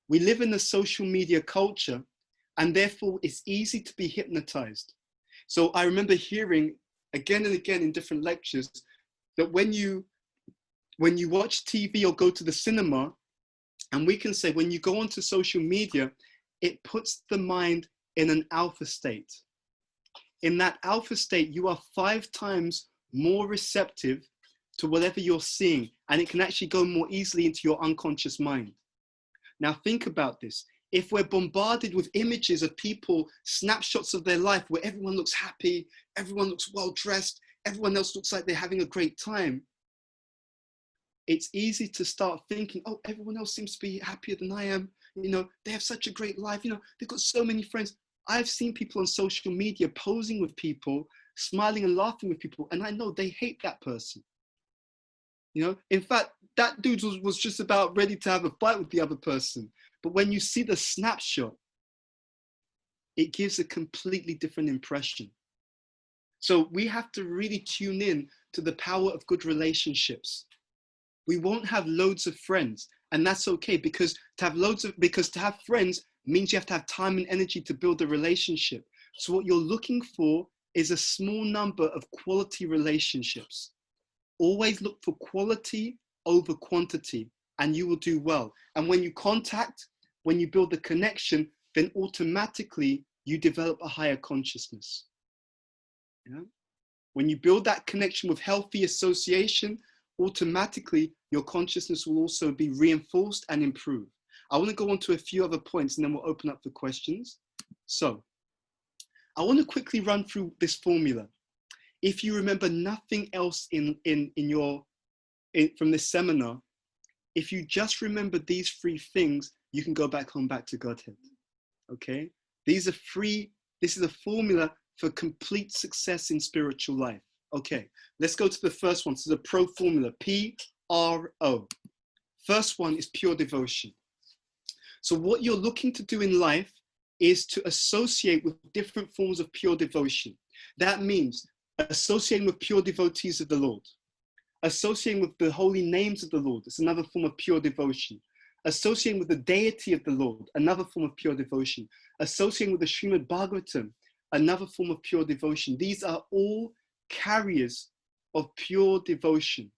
We live in a social media culture, and therefore it's easy to be hypnotized. So I remember hearing again and again in different lectures that when you watch TV or go to the cinema, and we can say when you go onto social media, it puts the mind in an alpha state. In that alpha state, you are 5 times more receptive to whatever you're seeing, and it can actually go more easily into your unconscious mind. Now think about this. If we're bombarded with images of people, snapshots of their life where everyone looks happy, everyone looks well dressed, everyone else looks like they're having a great time, it's easy to start thinking, oh, everyone else seems to be happier than I am. They have such a great life. They've got so many friends. I've seen people on social media posing with people, smiling and laughing with people, and I know they hate that person. In fact, that dude was just about ready to have a fight with the other person. But when you see the snapshot, it gives a completely different impression. So we have to really tune in to the power of good relationships. We won't have loads of friends, and that's okay, because to have friends means you have to have time and energy to build a relationship. So what you're looking for is a small number of quality relationships. Always look for quality over quantity, and you will do well. And when you contact, when you build the connection, then automatically you develop a higher consciousness. When you build that connection with healthy association, automatically your consciousness will also be reinforced and improved. I want to go on to a few other points and then we'll open up for questions. So I want to quickly run through this formula. If you remember nothing else from this seminar, if you just remember these three things, you can go back home, back to Godhead. Okay? This is a formula for complete success in spiritual life. Okay, let's go to the first one. This is a pro formula, P-R-O. First one is pure devotion. So what you're looking to do in life is to associate with different forms of pure devotion. That means associating with pure devotees of the Lord, associating with the holy names of the Lord. It's another form of pure devotion. Associating with the deity of the Lord, another form of pure devotion. Associating with the Srimad Bhagavatam, another form of pure devotion. These are all carriers of pure devotion.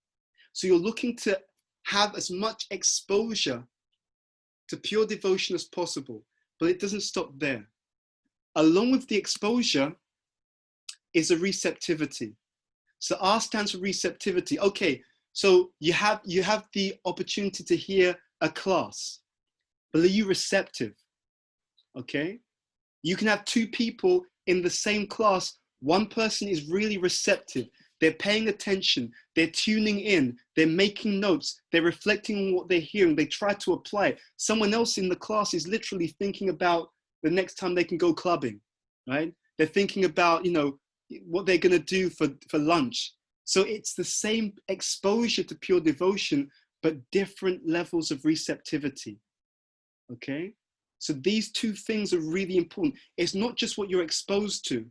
So you're looking to have as much exposure to pure devotion as possible, but it doesn't stop there. Along with the exposure is a receptivity. So R stands for receptivity. Okay, so you have the opportunity to hear a class, but are you receptive? Okay, you can have two people in the same class. One person is really receptive. They're paying attention. They're tuning in. They're making notes. They're reflecting on what they're hearing. They try to apply it. Someone else in the class is literally thinking about the next time they can go clubbing, right? They're thinking about, what they're going to do for lunch. So it's the same exposure to pure devotion, but different levels of receptivity. Okay? So these two things are really important. It's not just what you're exposed to.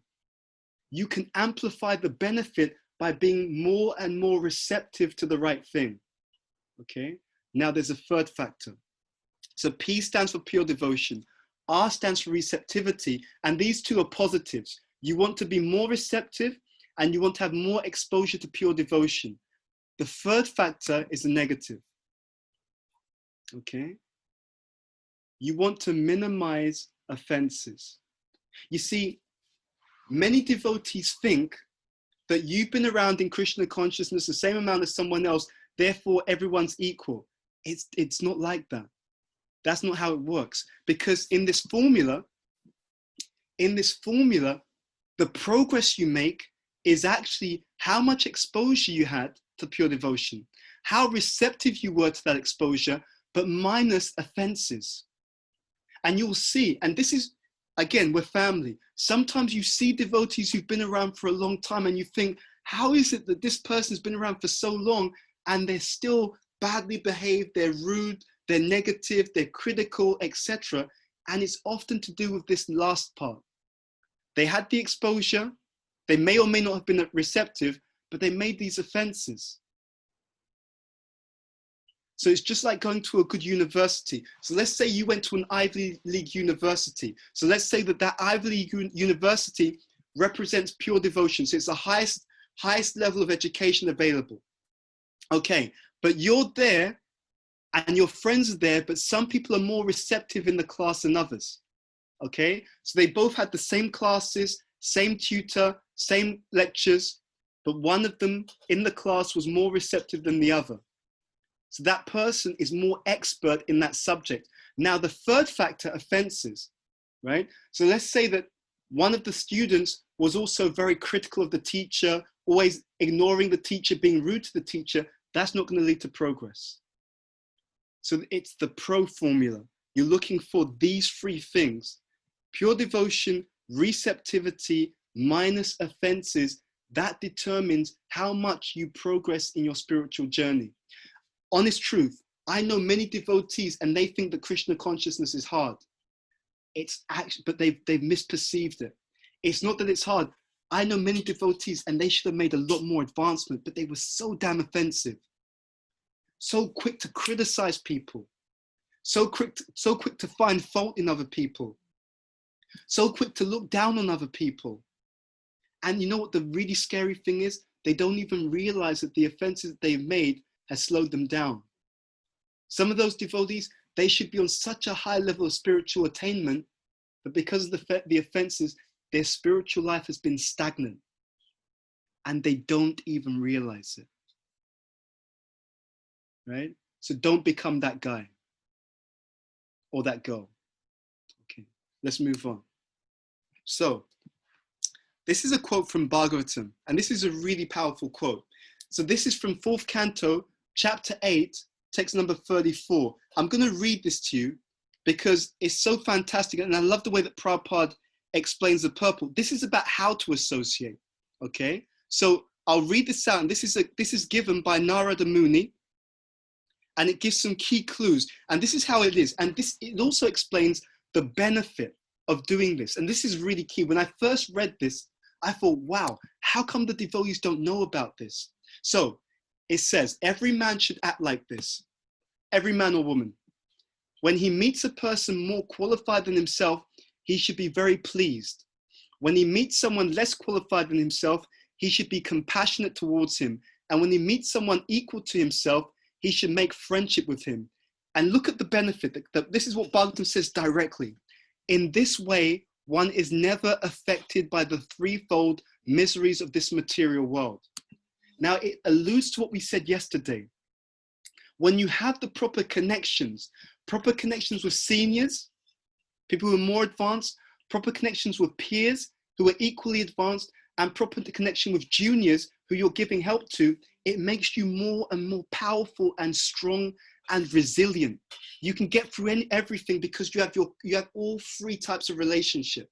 You can amplify the benefit by being more and more receptive to the right thing. Okay? Now there's a third factor. So P stands for pure devotion. R stands for receptivity. And these two are positives. You want to be more receptive and you want to have more exposure to pure devotion. The third factor is a negative. Okay? You want to minimize offenses. You see, many devotees think that you've been around in Krishna consciousness the same amount as someone else, therefore everyone's equal. It's not like that. That's not how it works. Because in this formula, the progress you make is actually how much exposure you had to pure devotion, how receptive you were to that exposure, but minus offenses. And you'll see, and this is, again, we're family. Sometimes you see devotees who've been around for a long time and you think, how is it that this person's been around for so long and they're still badly behaved, they're rude, they're negative, they're critical, etc. And it's often to do with this last part. They had the exposure, they may or may not have been receptive, but they made these offenses. So it's just like going to a good university. So let's say you went to an Ivy League university. So let's say that Ivy League university represents pure devotion. So it's the highest level of education available. Okay, but you're there and your friends are there, but some people are more receptive in the class than others. Okay, so they both had the same classes, same tutor, same lectures, but one of them in the class was more receptive than the other. So that person is more expert in that subject. Now the third factor, offenses, right? So let's say that one of the students was also very critical of the teacher, always ignoring the teacher, being rude to the teacher. That's not going to lead to progress. So it's the pro formula. You're looking for these three things: pure devotion, receptivity, minus offenses. That determines how much you progress in your spiritual journey. Honest truth, I know many devotees and they think that Krishna consciousness is hard. It's actually, but they've misperceived it. It's not that it's hard. I know many devotees and they should have made a lot more advancement, but they were so damn offensive. So quick to criticize people. So quick to find fault in other people. So quick to look down on other people. And you know what the really scary thing is? They don't even realize that the offenses that they've made has slowed them down. Some of those devotees, they should be on such a high level of spiritual attainment, but because of the offenses, their spiritual life has been stagnant and they don't even realize it. Right? So don't become that guy. or that girl. Okay, let's move on. So this is a quote from Bhagavatam, and this is a really powerful quote. So this is from 4th Canto, chapter 8, text number 34. I'm going to read this to you because it's so fantastic, and I love the way that Prabhupada explains the purport. This is about how to associate, okay? So I'll read this out, and this is given by Narada Muni, and it gives some key clues, and this is how it is. And it also explains the benefit of doing this, and this is really key. When I first read this, I thought, wow, how come the devotees don't know about this? So it says, every man should act like this, every man or woman. When he meets a person more qualified than himself, he should be very pleased. When he meets someone less qualified than himself, he should be compassionate towards him. And when he meets someone equal to himself, he should make friendship with him. And look at the benefit. This is what Bhagavatam says directly. In this way, one is never affected by the threefold miseries of this material world. Now, it alludes to what we said yesterday. When you have the proper connections with seniors, people who are more advanced, proper connections with peers who are equally advanced, and proper connection with juniors who you're giving help to, it makes you more and more powerful and strong and resilient. You can get through everything because you have all three types of relationship.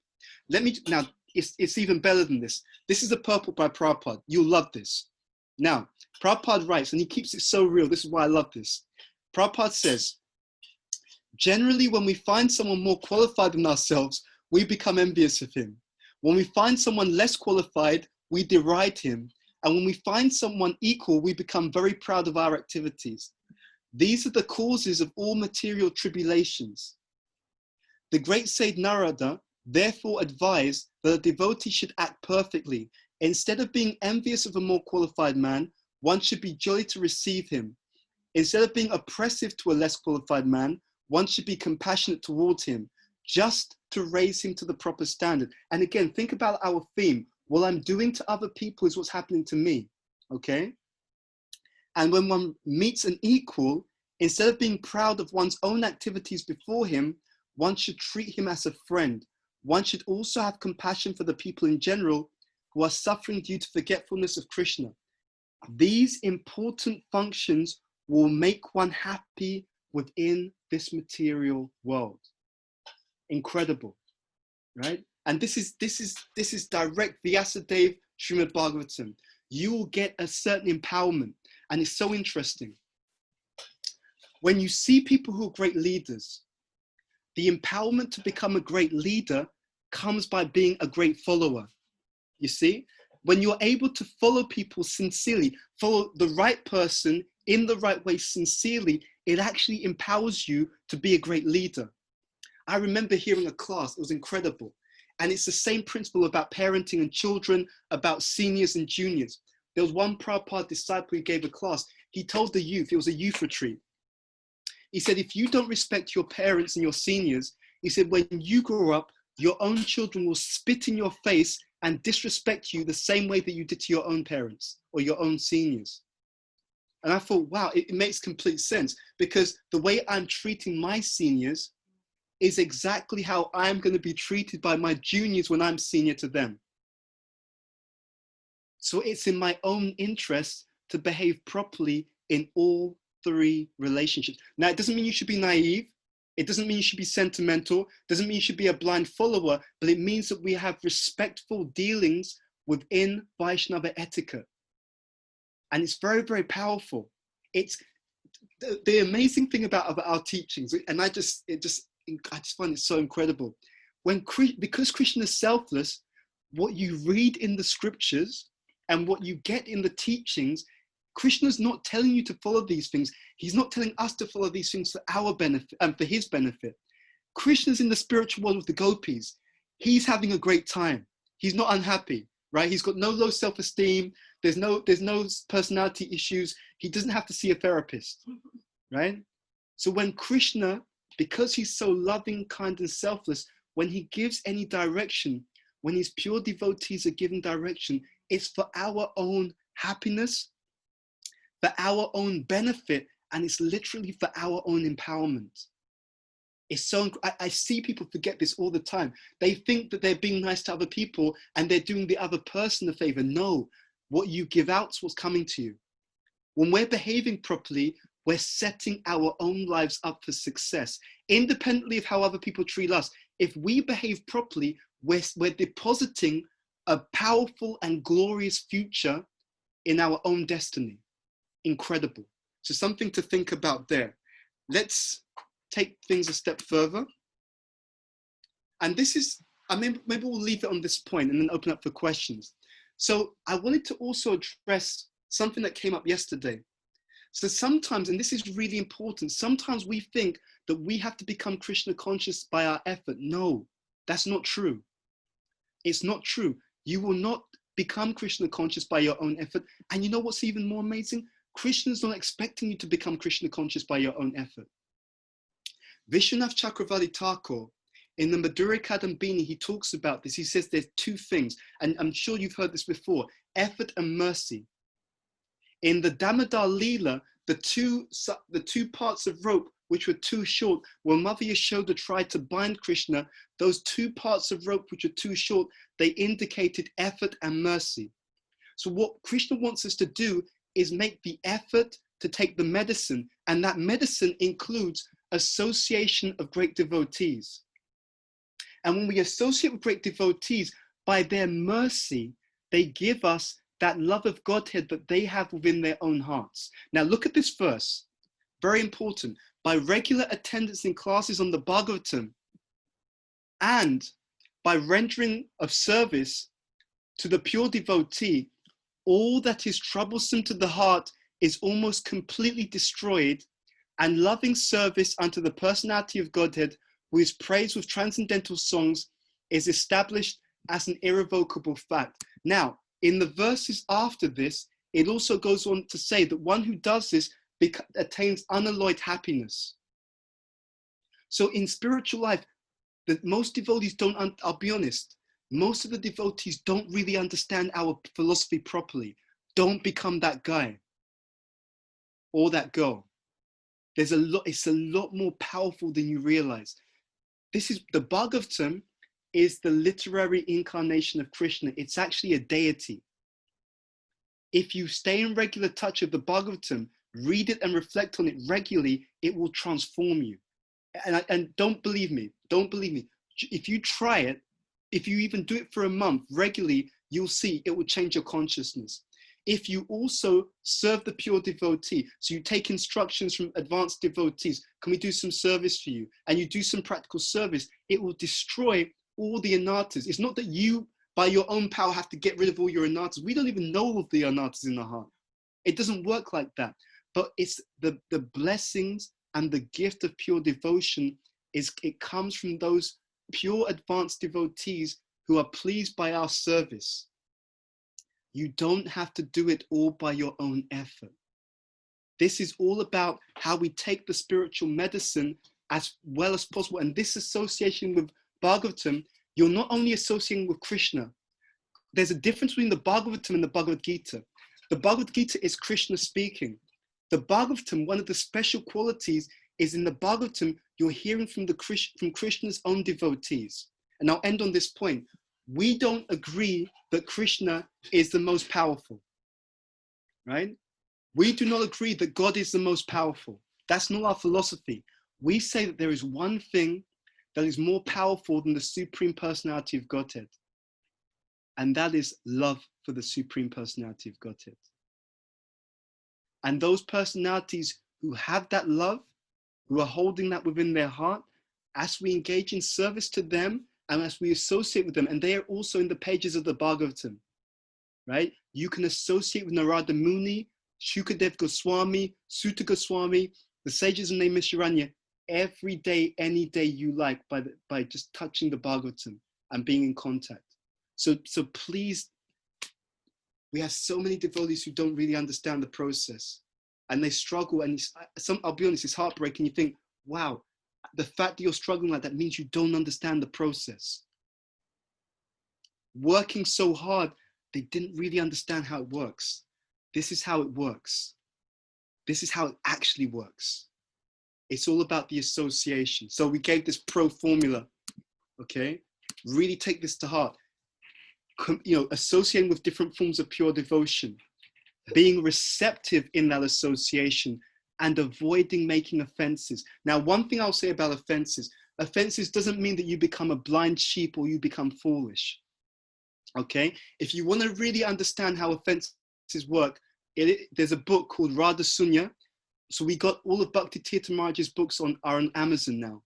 Now, it's even better than this. This is a purport by Prabhupada. You'll love this. Now, Prabhupada writes, and he keeps it so real. This is why I love this. Prabhupada says, generally, when we find someone more qualified than ourselves, we become envious of him. When we find someone less qualified, we deride him. And when we find someone equal, we become very proud of our activities. These are the causes of all material tribulations. The great sage Narada therefore advised that a devotee should act perfectly. Instead of being envious of a more qualified man, one should be joyed to receive him. Instead of being oppressive to a less qualified man, one should be compassionate towards him, just to raise him to the proper standard. And again, think about our theme. What I'm doing to other people is what's happening to me, okay? And when one meets an equal, instead of being proud of one's own activities before him, one should treat him as a friend. One should also have compassion for the people in general who are suffering due to forgetfulness of Krishna. These important functions will make one happy within this material world. Incredible, right? And this is direct Vyasadeva Srimad Bhagavatam. You will get a certain empowerment, and it's so interesting. When you see people who are great leaders, the empowerment to become a great leader comes by being a great follower. You see, when you're able to follow people sincerely, follow the right person in the right way sincerely, it actually empowers you to be a great leader. I remember hearing a class, it was incredible. And it's the same principle about parenting and children, about seniors and juniors. There was one Prabhupada disciple who gave a class. He told the youth, it was a youth retreat. He said, if you don't respect your parents and your seniors, he said, when you grow up, your own children will spit in your face and disrespect you the same way that you did to your own parents or your own seniors. And I thought, wow, it makes complete sense, because the way I'm treating my seniors is exactly how I'm going to be treated by my juniors when I'm senior to them. So it's in my own interest to behave properly in all three relationships. Now, it doesn't mean you should be naive. It doesn't mean you should be sentimental. It doesn't mean you should be a blind follower, but it means that we have respectful dealings within Vaishnava etiquette. And it's very, very powerful. It's the amazing thing about our teachings, and I just find it so incredible. Because Krishna is selfless, what you read in the scriptures and what you get in the teachings, Krishna's not telling you to follow these things. He's not telling us to follow these things for our benefit and for his benefit. Krishna's in the spiritual world with the gopis. He's having a great time. He's not unhappy, right? He's got no low self-esteem. There's no personality issues. He doesn't have to see a therapist, right? So when Krishna, because he's so loving, kind, and selfless, when he gives any direction, when his pure devotees are given direction, it's for our own happiness, for our own benefit, and it's literally for our own empowerment. It's so, I see people forget this all the time. They think that they're being nice to other people and they're doing the other person a favor. No, what you give out is what's coming to you. When we're behaving properly, we're setting our own lives up for success, independently of how other people treat us. If we behave properly, we're depositing a powerful and glorious future in our own destiny. Incredible. So something to think about there. Let's take things a step further. And this is, I mean, maybe we'll leave it on this point and then open up for questions. So I wanted to also address something that came up yesterday. So sometimes, and this is really important, sometimes we think that we have to become Krishna conscious by our effort. No, that's not true. It's not true. You will not become Krishna conscious by your own effort. And you know what's even more amazing? Krishna's not expecting you to become Krishna conscious by your own effort. Vishwanath Chakravarti Thakur, in the Madhurya Kadambini, he talks about this. He says there's two things, and I'm sure you've heard this before, effort and mercy. In the Damodar Leela, the two parts of rope which were too short, when Mother Yashoda tried to bind Krishna, those two parts of rope which were too short, they indicated effort and mercy. So what Krishna wants us to do is make the effort to take the medicine, and that medicine includes association of great devotees. And when we associate with great devotees, by their mercy, they give us that love of Godhead that they have within their own hearts. Now look at this verse, very important. By regular attendance in classes on the Bhagavatam and by rendering of service to the pure devotee, all that is troublesome to the heart is almost completely destroyed, and loving service unto the personality of Godhead, who is praised with transcendental songs, is established as an irrevocable fact. Now, in the verses after this, it also goes on to say that one who does this attains unalloyed happiness. So in spiritual life, most devotees don't, I'll be honest, most of the devotees don't really understand our philosophy properly. Don't become that guy or that girl. It's a lot more powerful than you realize. This is, the Bhagavatam is the literary incarnation of Krishna. It's actually a deity. If you stay in regular touch with the Bhagavatam, read it and reflect on it regularly, it will transform you. And don't believe me. If you try it, if you even do it for a month regularly, you'll see it will change your consciousness. If you also serve the pure devotee, so you take instructions from advanced devotees, can we do some service for you? And you do some practical service, it will destroy all the anarthas. It's not that you, by your own power, have to get rid of all your anarthas. We don't even know all of the anarthas in the heart. It doesn't work like that. But it's the blessings and the gift of pure devotion, it comes from those pure advanced devotees who are pleased by our service. You don't have to do it all by your own effort. This is all about how we take the spiritual medicine as well as possible. And this association with Bhagavatam, you're not only associating with Krishna. There's a difference between the Bhagavatam and the Bhagavad Gita. The Bhagavad Gita is Krishna speaking. The Bhagavatam, one of the special qualities is in the Bhagavatam, you're hearing from Krishna's own devotees. And I'll end on this point. We don't agree that Krishna is the most powerful, right? We do not agree that God is the most powerful. That's not our philosophy. We say that there is one thing that is more powerful than the Supreme Personality of Godhead. And that is love for the Supreme Personality of Godhead. And those personalities who have that love, who are holding that within their heart, as we engage in service to them and as we associate with them, and they are also in the pages of the Bhagavatam, right? You can associate with Narada Muni, Shukadev Goswami, Sutta Goswami, the sages of Naimisharanya, every day, any day you like, by just touching the Bhagavatam and being in contact. So please, we have so many devotees who don't really understand the process and they struggle. And I'll be honest, it's heartbreaking. You think, wow, the fact that you're struggling like that means you don't understand the process. Working so hard, they didn't really understand how it works. This is how it works. This is how it actually works. it's all about the association. So we gave this pro formula, okay? Really take this to heart. Associating with different forms of pure devotion, being receptive in that association, and avoiding making offenses. Now, one thing I'll say about offenses doesn't mean that you become a blind sheep or you become foolish, okay? If you want to really understand how offenses work, there's a book called Radha Sunya. So we got all of Bhakti Tirtha Maharaj's books are on Amazon now.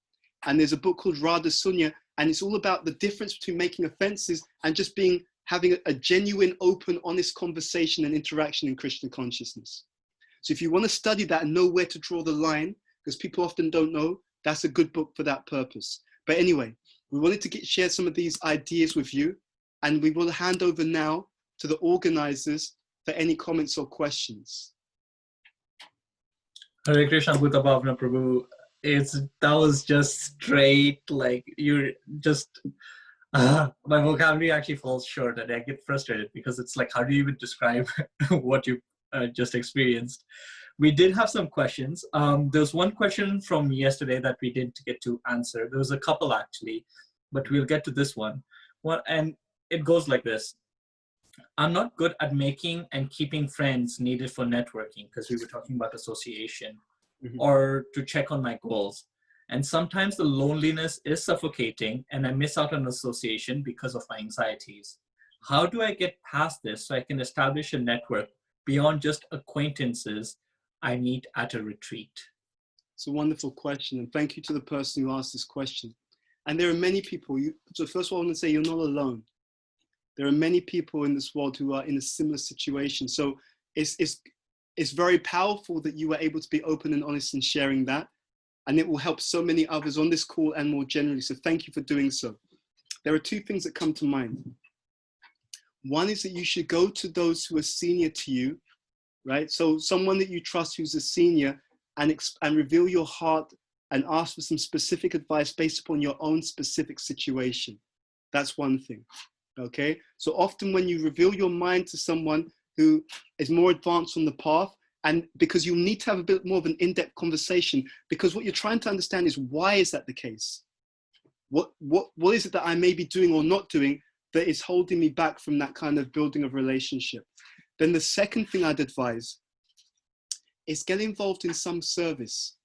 And there's a book called Radha Sunya, and it's all about the difference between making offenses and just having a genuine, open, honest conversation and interaction in Krishna consciousness. So if you want to study that and know where to draw the line, because people often don't know, that's a good book for that purpose. But anyway, we wanted to share some of these ideas with you, and we will hand over now to the organizers for any comments or questions. Hare Krishna, Bhuta Bhavana Prabhu. That was just straight, like you're just, my vocabulary actually falls short and I get frustrated because it's like, how do you even describe what you just experienced? We did have some questions. There's one question from yesterday that we didn't get to answer. There was a couple actually, but we'll get to this one. And it goes like this. I'm not good at making and keeping friends needed for networking, because we were talking about association, or to check on my goals. And sometimes the loneliness is suffocating and I miss out on association because of my anxieties. How do I get past this so I can establish a network beyond just acquaintances I meet at a retreat? It's a wonderful question, and thank you to the person who asked this question. And there are many people, so first of all, I want to say you're not alone. There are many people in this world who are in a similar situation. So it's very powerful that you were able to be open and honest in sharing that. And it will help so many others on this call and more generally. So thank you for doing so. There are two things that come to mind. One is that you should go to those who are senior to you, right? So someone that you trust who's a senior, and reveal your heart and ask for some specific advice based upon your own specific situation. That's one thing. Okay, so often when you reveal your mind to someone who is more advanced on the path, and because you need to have a bit more of an in-depth conversation, because what you're trying to understand is, why is that the case? What is it that I may be doing or not doing that is holding me back from that kind of building of relationship? Then the second thing I'd advise is get involved in some service.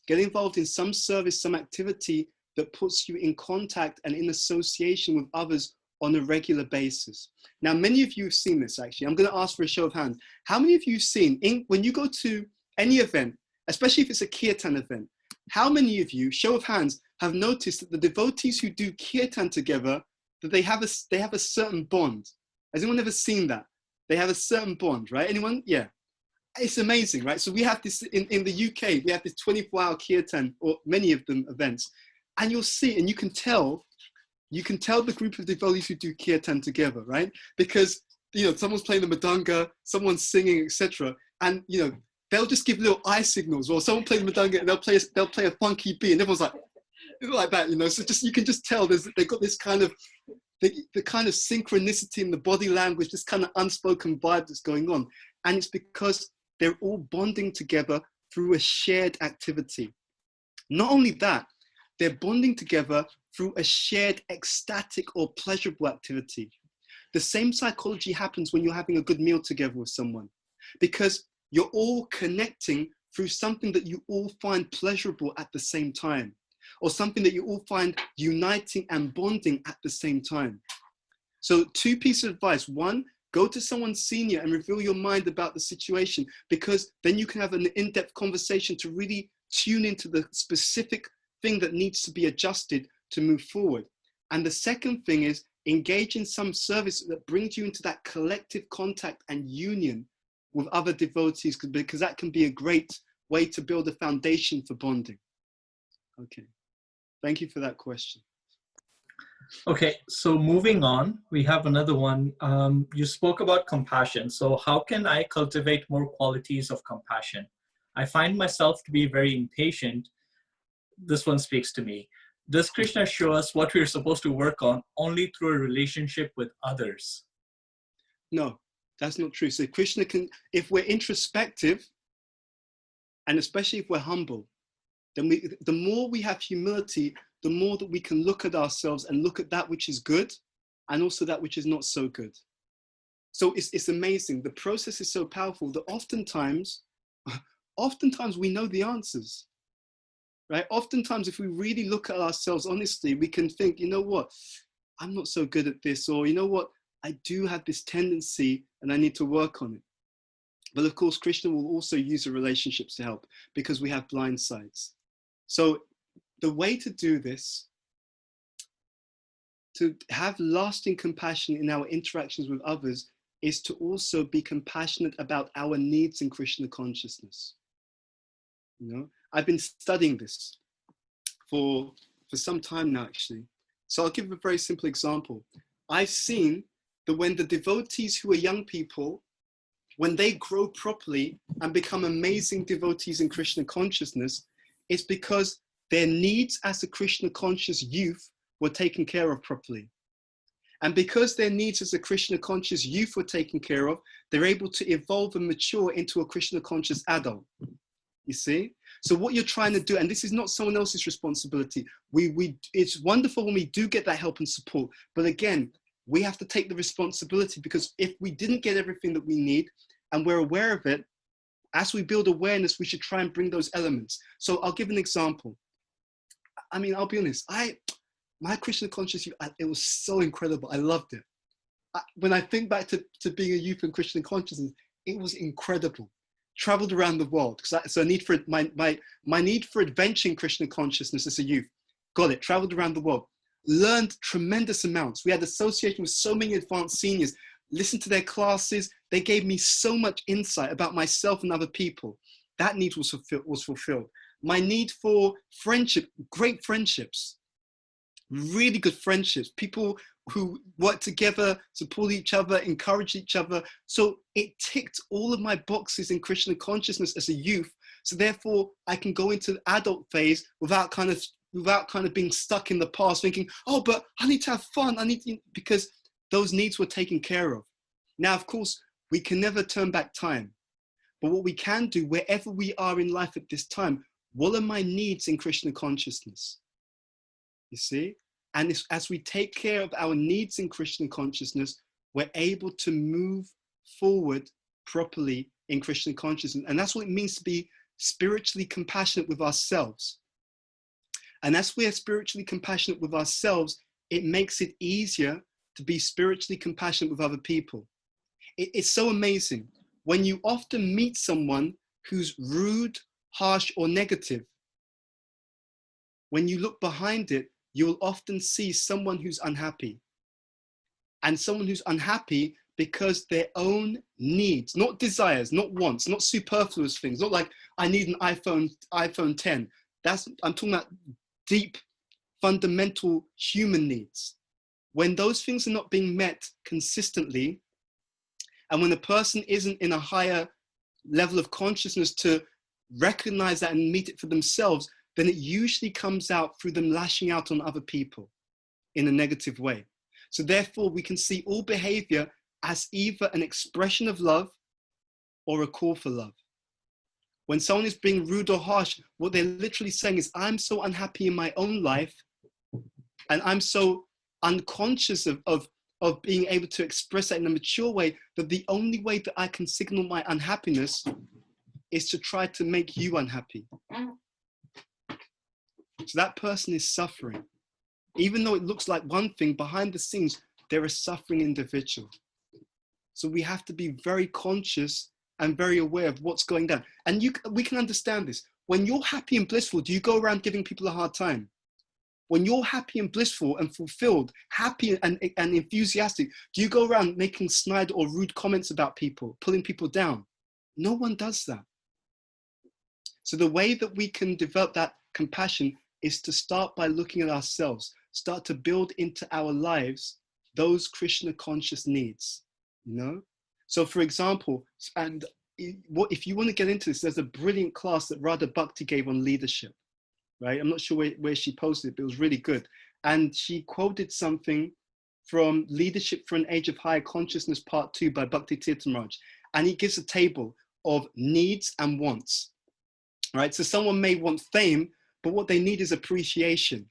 Get involved in some service, some activity that puts you in contact and in association with others on a regular basis. Now, many of you have seen this actually. I'm going to ask for a show of hands. How many of you have seen, when you go to any event, especially if it's a kirtan event, how many of you, show of hands, have noticed that the devotees who do kirtan together, that they have a certain bond? Has anyone ever seen that? They have a certain bond, right? Anyone? Yeah. It's amazing, right? So we have this in the UK, we have this 24-hour kirtan, or many of them events, and you'll see, and you can tell the group of devotees who do kirtan together, right? Because, someone's playing the madanga, someone's singing, etc. And, they'll just give little eye signals, or someone plays the madanga and they'll play a funky beat, and everyone's like that, So you can just tell they've got this kind of, the kind of synchronicity in the body language, this kind of unspoken vibe that's going on. And it's because they're all bonding together through a shared activity. Not only that, they're bonding together through a shared ecstatic or pleasurable activity. The same psychology happens when you're having a good meal together with someone, because you're all connecting through something that you all find pleasurable at the same time, or something that you all find uniting and bonding at the same time. So 2 pieces of advice. 1, go to someone senior and reveal your mind about the situation, because then you can have an in-depth conversation to really tune into the specific thing that needs to be adjusted to move forward. And the second thing is engage in some service that brings you into that collective contact and union with other devotees, because that can be a great way to build a foundation for bonding. Okay, thank you for that question. Okay, so moving on, we have another one. You spoke about compassion. So how can I cultivate more qualities of compassion? I find myself to be very impatient. This one speaks to me. Does Krishna show us what we're supposed to work on only through a relationship with others? No, that's not true. So Krishna can, if we're introspective, and especially if we're humble, then the more we have humility, the more that we can look at ourselves and look at that which is good and also that which is not so good. So it's amazing. The process is so powerful that oftentimes we know the answers, right? Oftentimes, if we really look at ourselves honestly, we can think, you know what, I'm not so good at this, or you know what, I do have this tendency and I need to work on it. But of course, Krishna will also use the relationships to help because we have blind sides. So the way to do this, to have lasting compassion in our interactions with others, is to also be compassionate about our needs in Krishna consciousness. You know, I've been studying this for some time now, actually. So I'll give a very simple example. I've seen that when the devotees who are young people, when they grow properly and become amazing devotees in Krishna consciousness, it's because their needs as a Krishna conscious youth were taken care of properly. And because their needs as a Krishna conscious youth were taken care of, they're able to evolve and mature into a Krishna conscious adult. You see? So what you're trying to do, and this is not someone else's responsibility. It's wonderful when we do get that help and support. But again, we have to take the responsibility, because if we didn't get everything that we need and we're aware of it, as we build awareness, we should try and bring those elements. So I'll give an example. I mean, I'll be honest. My Krishna conscious youth, it was so incredible. I loved it. When I think back to being a youth in Krishna consciousness, it was incredible. Traveled around the world. So need for my need for adventure in Krishna consciousness as a youth. Got it. Traveled around the world. Learned tremendous amounts. We had association with so many advanced seniors. Listened to their classes. They gave me so much insight about myself and other people. That need was fulfilled. My need for friendship, great friendships. Really good friendships, people who work together, support each other, encourage each other. So it ticked all of my boxes in Krishna consciousness as a youth. So therefore I can go into the adult phase without kind of being stuck in the past thinking, oh, but I need to have fun. Because those needs were taken care of. Now, of course, we can never turn back time. But what we can do, wherever we are in life at this time, what are my needs in Krishna consciousness? You see? And as we take care of our needs in Krishna consciousness, we're able to move forward properly in Krishna consciousness. And that's what it means to be spiritually compassionate with ourselves. And as we are spiritually compassionate with ourselves, it makes it easier to be spiritually compassionate with other people. It's so amazing. When you often meet someone who's rude, harsh, or negative, when you look behind it, you will often see someone who's unhappy. And someone who's unhappy because their own needs, not desires, not wants, not superfluous things, not like I need an iPhone 10. I'm talking about deep, fundamental human needs. When those things are not being met consistently, and when a person isn't in a higher level of consciousness to recognize that and meet it for themselves, then it usually comes out through them lashing out on other people in a negative way. So therefore, we can see all behavior as either an expression of love or a call for love. When someone is being rude or harsh, what they're literally saying is, I'm so unhappy in my own life, and I'm so unconscious of being able to express that in a mature way, that the only way that I can signal my unhappiness is to try to make you unhappy. So that person is suffering. Even though it looks like one thing, behind the scenes, they're a suffering individual. So we have to be very conscious and very aware of what's going down. And we can understand this. When you're happy and blissful, do you go around giving people a hard time? When you're happy and blissful and fulfilled, happy and enthusiastic, do you go around making snide or rude comments about people, pulling people down? No one does that. So the way that we can develop that compassion is to start by looking at ourselves, start to build into our lives those Krishna conscious needs, you know? So for example, and if you want to get into this, there's a brilliant class that Radha Bhakti gave on leadership, right? I'm not sure where she posted it, but it was really good. And she quoted something from Leadership for an Age of Higher Consciousness, Part 2 by Bhakti Tirthamraj. And he gives a table of needs and wants, right? So someone may want fame, but what they need is appreciation.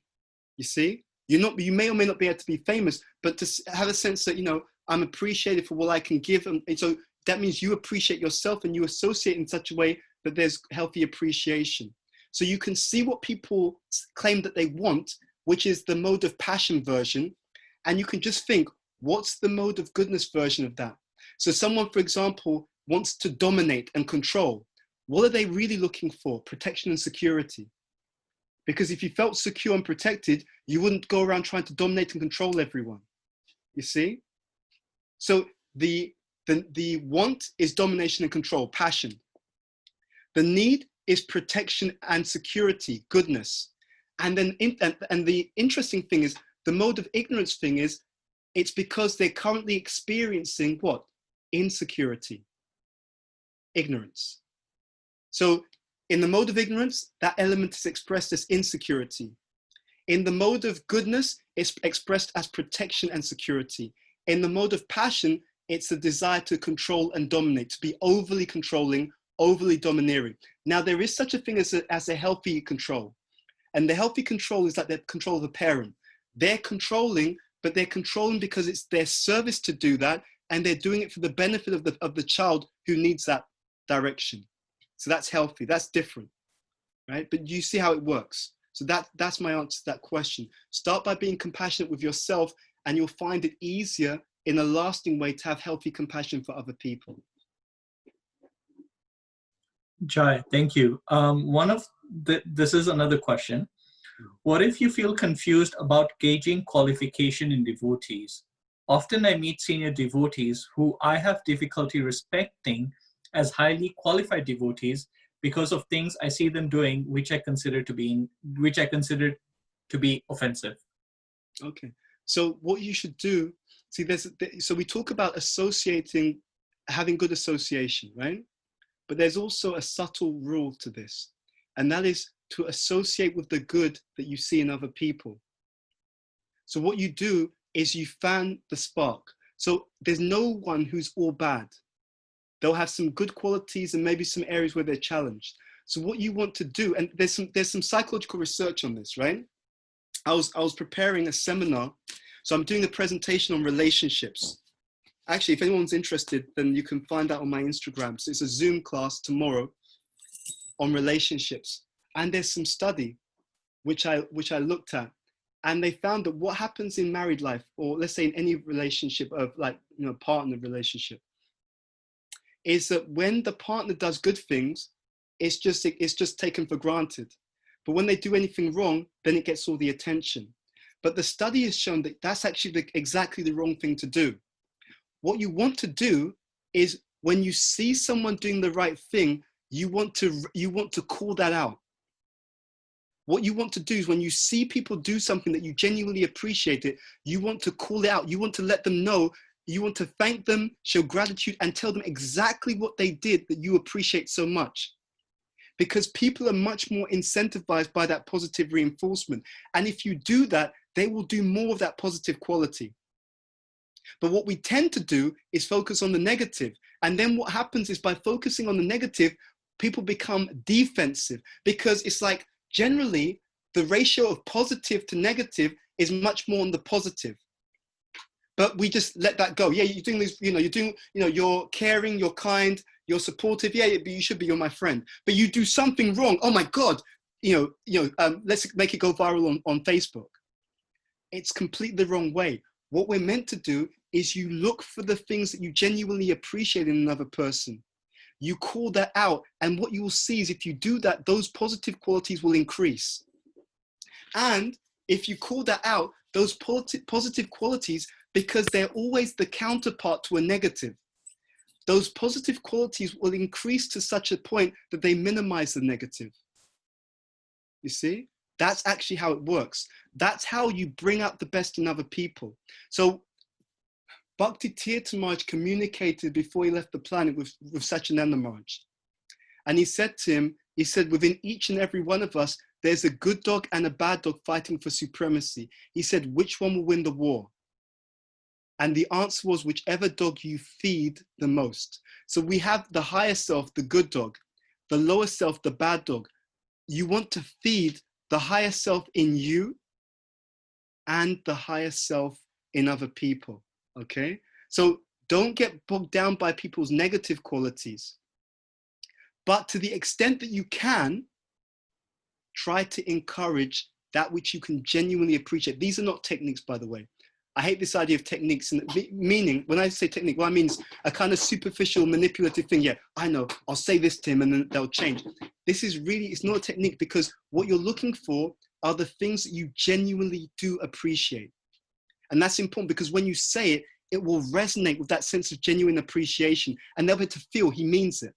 You see, you may or may not be able to be famous, but to have a sense that, you know, I'm appreciated for what I can give. And so that means you appreciate yourself and you associate in such a way that there's healthy appreciation. So you can see what people claim that they want, which is the mode of passion version. And you can just think, what's the mode of goodness version of that? So someone, for example, wants to dominate and control. What are they really looking for? Protection and security. Because if you felt secure and protected, you wouldn't go around trying to dominate and control everyone. You see? So the want is domination and control, passion. The need is protection and security, goodness. And then and the interesting thing is, the mode of ignorance thing is, it's because they're currently experiencing what? Insecurity, ignorance. So in the mode of ignorance, that element is expressed as insecurity. In the mode of goodness, it's expressed as protection and security. In the mode of passion, it's the desire to control and dominate, to be overly controlling, overly domineering. Now, there is such a thing as a healthy control. And the healthy control is like the control of a parent. They're controlling, but they're controlling because it's their service to do that, and they're doing it for the benefit of the child who needs that direction. So that's healthy, that's different, right? But you see how it works. So that's my answer to that question. Start by being compassionate with yourself, and you'll find it easier in a lasting way to have healthy compassion for other people. Jai, thank you. This is another question. What if you feel confused about gauging qualification in devotees? Often I meet senior devotees who I have difficulty respecting as highly qualified devotees because of things I see them doing, which I consider to be offensive. Okay. So what you should do, see, so we talk about associating, having good association, right? But there's also a subtle rule to this, and that is to associate with the good that you see in other people. So what you do is you fan the spark. So there's no one who's all bad. They'll have some good qualities and maybe some areas where they're challenged. So what you want to do, and there's some psychological research on this, right? I was preparing a seminar, so I'm doing a presentation on relationships. Actually, if anyone's interested, then you can find out on my Instagram. So it's a Zoom class tomorrow on relationships. And there's some study which I looked at, and they found that what happens in married life, or let's say in any relationship of like, you know, partner relationship, is that when the partner does good things, it's just taken for granted. But when they do anything wrong, then it gets all the attention. But the study has shown that that's actually exactly the wrong thing to do. What you want to do is, when you see someone doing the right thing, you want to call that out. What you want to do is, when you see people do something that you genuinely appreciate it, you want to call it out. You want to let them know. You want to thank them, show gratitude, and tell them exactly what they did that you appreciate so much. Because people are much more incentivized by that positive reinforcement. And if you do that, they will do more of that positive quality. But what we tend to do is focus on the negative. And then what happens is, by focusing on the negative, people become defensive, because it's like, generally the ratio of positive to negative is much more on the positive. But we just let that go. Yeah, you're doing this, you're caring, you're kind, you're supportive. Yeah, but you should be, you're my friend. But you do something wrong. Oh my God, let's make it go viral on Facebook. It's completely the wrong way. What we're meant to do is you look for the things that you genuinely appreciate in another person. You call that out, and what you will see is, if you do that, those positive qualities will increase. And if you call that out, those positive qualities, because they're always the counterpart to a negative, those positive qualities will increase to such a point that they minimize the negative. You see? That's actually how it works. That's how you bring out the best in other people. So Bhakti Tirtha Maharaj communicated before he left the planet with Satyananda Maharaj. And he said to him, he said, within each and every one of us, there's a good dog and a bad dog fighting for supremacy. He said, which one will win the war? And the answer was, whichever dog you feed the most. So we have the higher self, the good dog, the lower self, the bad dog. You want to feed the higher self in you and the higher self in other people, okay? So don't get bogged down by people's negative qualities. But to the extent that you can, try to encourage that which you can genuinely appreciate. These are not techniques, by the way. I hate this idea of techniques, and meaning, when I say technique, what I mean is a kind of superficial manipulative thing. Yeah, I know, I'll say this to him and then they'll change. This is really, it's not a technique, because what you're looking for are the things that you genuinely do appreciate. And that's important, because when you say it, it will resonate with that sense of genuine appreciation, and they'll be able to feel he means it.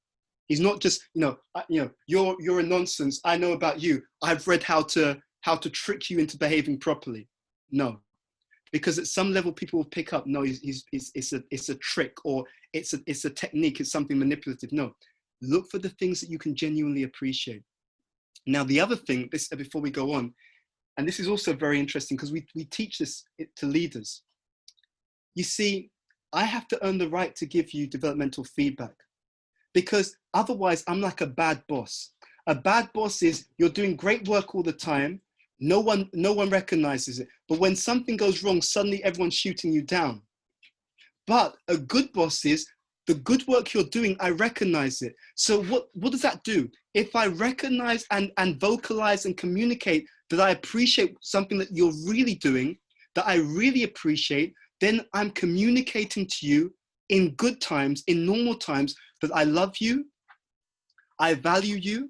He's not just, you're a nonsense. I know about you. I've read how to trick you into behaving properly. No, because at some level people will pick up, no, it's a trick, or it's a technique. It's something manipulative. No, look for the things that you can genuinely appreciate. Now, the other thing, before we go on, and this is also very interesting, because we teach this to leaders. You see, I have to earn the right to give you developmental feedback, because otherwise I'm like a bad boss. A bad boss is, you're doing great work all the time. No one recognizes it. But when something goes wrong, suddenly everyone's shooting you down. But a good boss is, the good work you're doing, I recognize it. So what does that do? If I recognize and vocalize and communicate that I appreciate something that you're really doing, that I really appreciate, then I'm communicating to you in good times, in normal times, that I love you, I value you,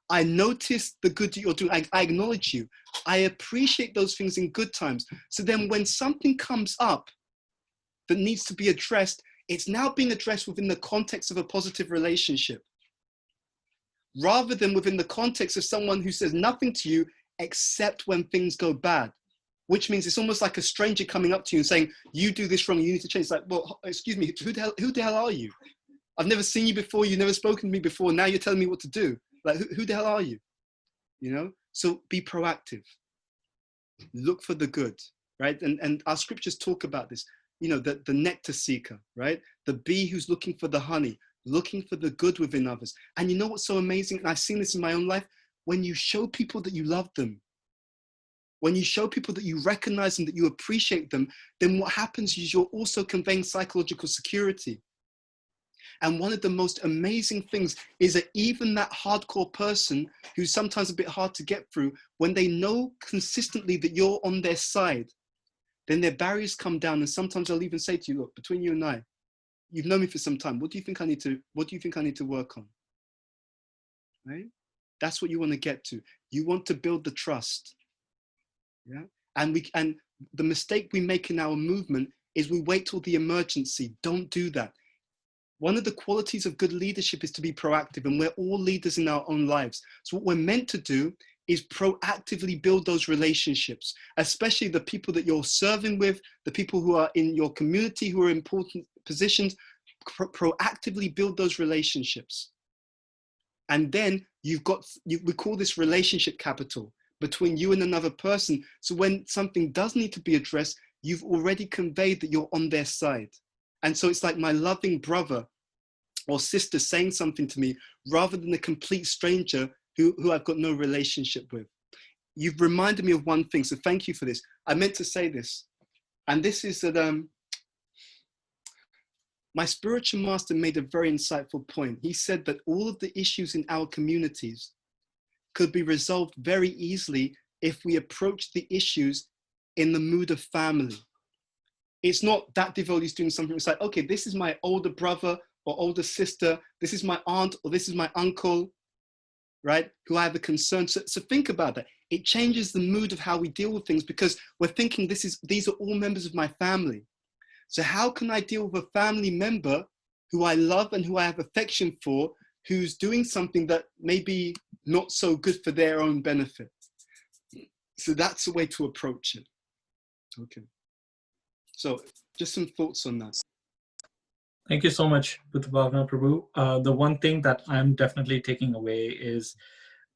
I notice the good that you're doing, I acknowledge you, I appreciate those things in good times. So then when something comes up that needs to be addressed, it's now being addressed within the context of a positive relationship, rather than within the context of someone who says nothing to you except when things go bad. Which means it's almost like a stranger coming up to you and saying, you do this wrong, you need to change. It's like, well, excuse me, who the hell are you? I've never seen you before, you've never spoken to me before, now you're telling me what to do. Like, who the hell are you? So be proactive. Look for the good, right? And our scriptures talk about this, the nectar seeker, right? The bee who's looking for the honey, looking for the good within others. And you know what's so amazing? And I've seen this in my own life. When you show people that you love them, when you show people that you recognize them, that you appreciate them, then what happens is you're also conveying psychological security. And one of the most amazing things is that even that hardcore person who's sometimes a bit hard to get through, when they know consistently that you're on their side, then their barriers come down. And sometimes I'll even say to you, look, between you and I, you've known me for some time. What do you think I need to work on? Right? That's what you want to get to. You want to build the trust. Yeah. And the mistake we make in our movement is we wait till the emergency. Don't do that. One of the qualities of good leadership is to be proactive, and we're all leaders in our own lives. So what we're meant to do is proactively build those relationships, especially the people that you're serving with, the people who are in your community who are in important positions. Proactively build those relationships. And then we call this relationship capital between you and another person. So when something does need to be addressed, you've already conveyed that you're on their side. And so it's like my loving brother or sister saying something to me, rather than a complete stranger who I've got no relationship with. You've reminded me of one thing, so thank you for this. I meant to say this, and this is that my spiritual master made a very insightful point. He said that all of the issues in our communities could be resolved very easily if we approach the issues in the mood of family. It's not that devotee is doing something. It's like, okay, this is my older brother or older sister. This is my aunt or this is my uncle, right? Who I have a concern. So think about that. It changes the mood of how we deal with things, because we're thinking these are all members of my family. So how can I deal with a family member who I love and who I have affection for, who's doing something that may be not so good for their own benefit? So that's the way to approach it. Okay. So just some thoughts on that. Thank you so much, Bhuta Bhavana Prabhu. The one thing that I'm definitely taking away is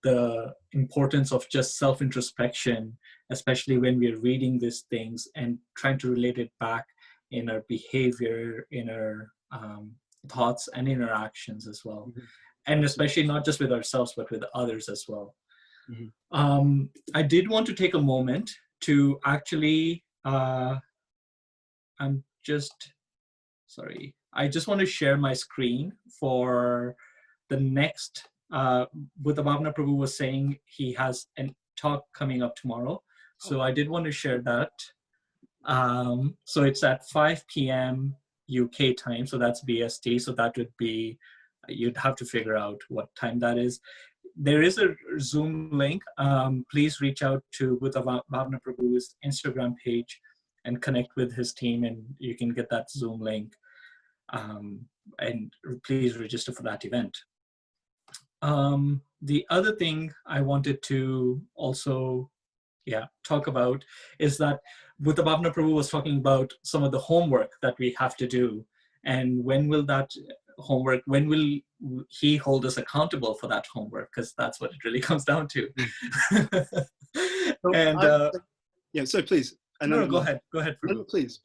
the importance of just self-introspection, especially when we're reading these things and trying to relate it back in our behavior, in our thoughts and in our actions as well. Mm-hmm. And especially not just with ourselves, but with others as well. Mhm. I did want to take a moment to actually, I just want to share my screen for the next, Bhuta Bhavana Prabhu was saying he has a talk coming up tomorrow. So I did want to share that. So it's at 5 p.m. UK time, so that's BST. So that would be, you'd have to figure out what time that is. There is a Zoom link. Please reach out to Bhuta Bhavana Prabhu's Instagram page and connect with his team, and you can get that Zoom link. And please register for that event. The other thing I wanted to also talk about is that Bhuta Bhavana Prabhu was talking about some of the homework that we have to do. And when will that homework, when will he hold us accountable for that homework? Because that's what it really comes down to. And so please. No, go ahead, Prabhu. No, please.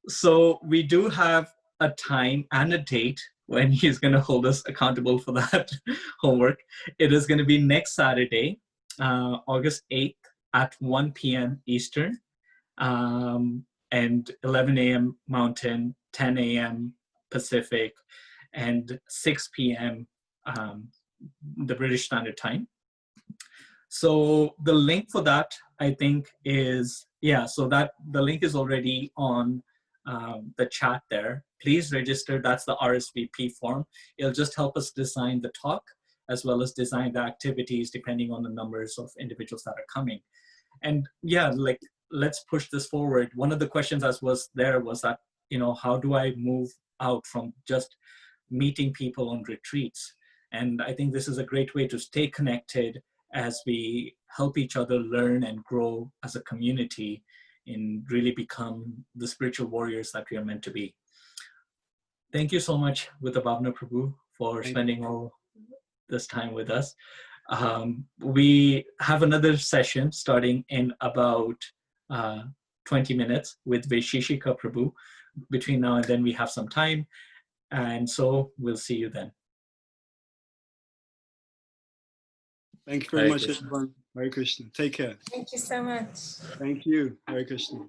So we do have a time and a date when he's going to hold us accountable for that homework. It is going to be next Saturday, August 8th at 1 p.m. Eastern, and 11 a.m. Mountain, 10 a.m. Pacific, and 6 p.m. The British Standard Time. So the link for that, I think, is, so that the link is already on the chat there. Please register. That's the RSVP form. It'll just help us design the talk as well as design the activities depending on the numbers of individuals that are coming. And let's push this forward. One of the questions that was there was that, how do I move out from just meeting people on retreats? And I think this is a great way to stay connected as we help each other learn and grow as a community and really become the spiritual warriors that we are meant to be. Thank you so much, Bhuta Bhavana Prabhu, for spending all this time with us. We have another session starting in about 20 minutes with Vaishishika Prabhu. Between now and then we have some time, and so we'll see you then. Thank you very much, everyone. Hare Krishna. Take care. Thank you so much. Thank you. Hare Krishna.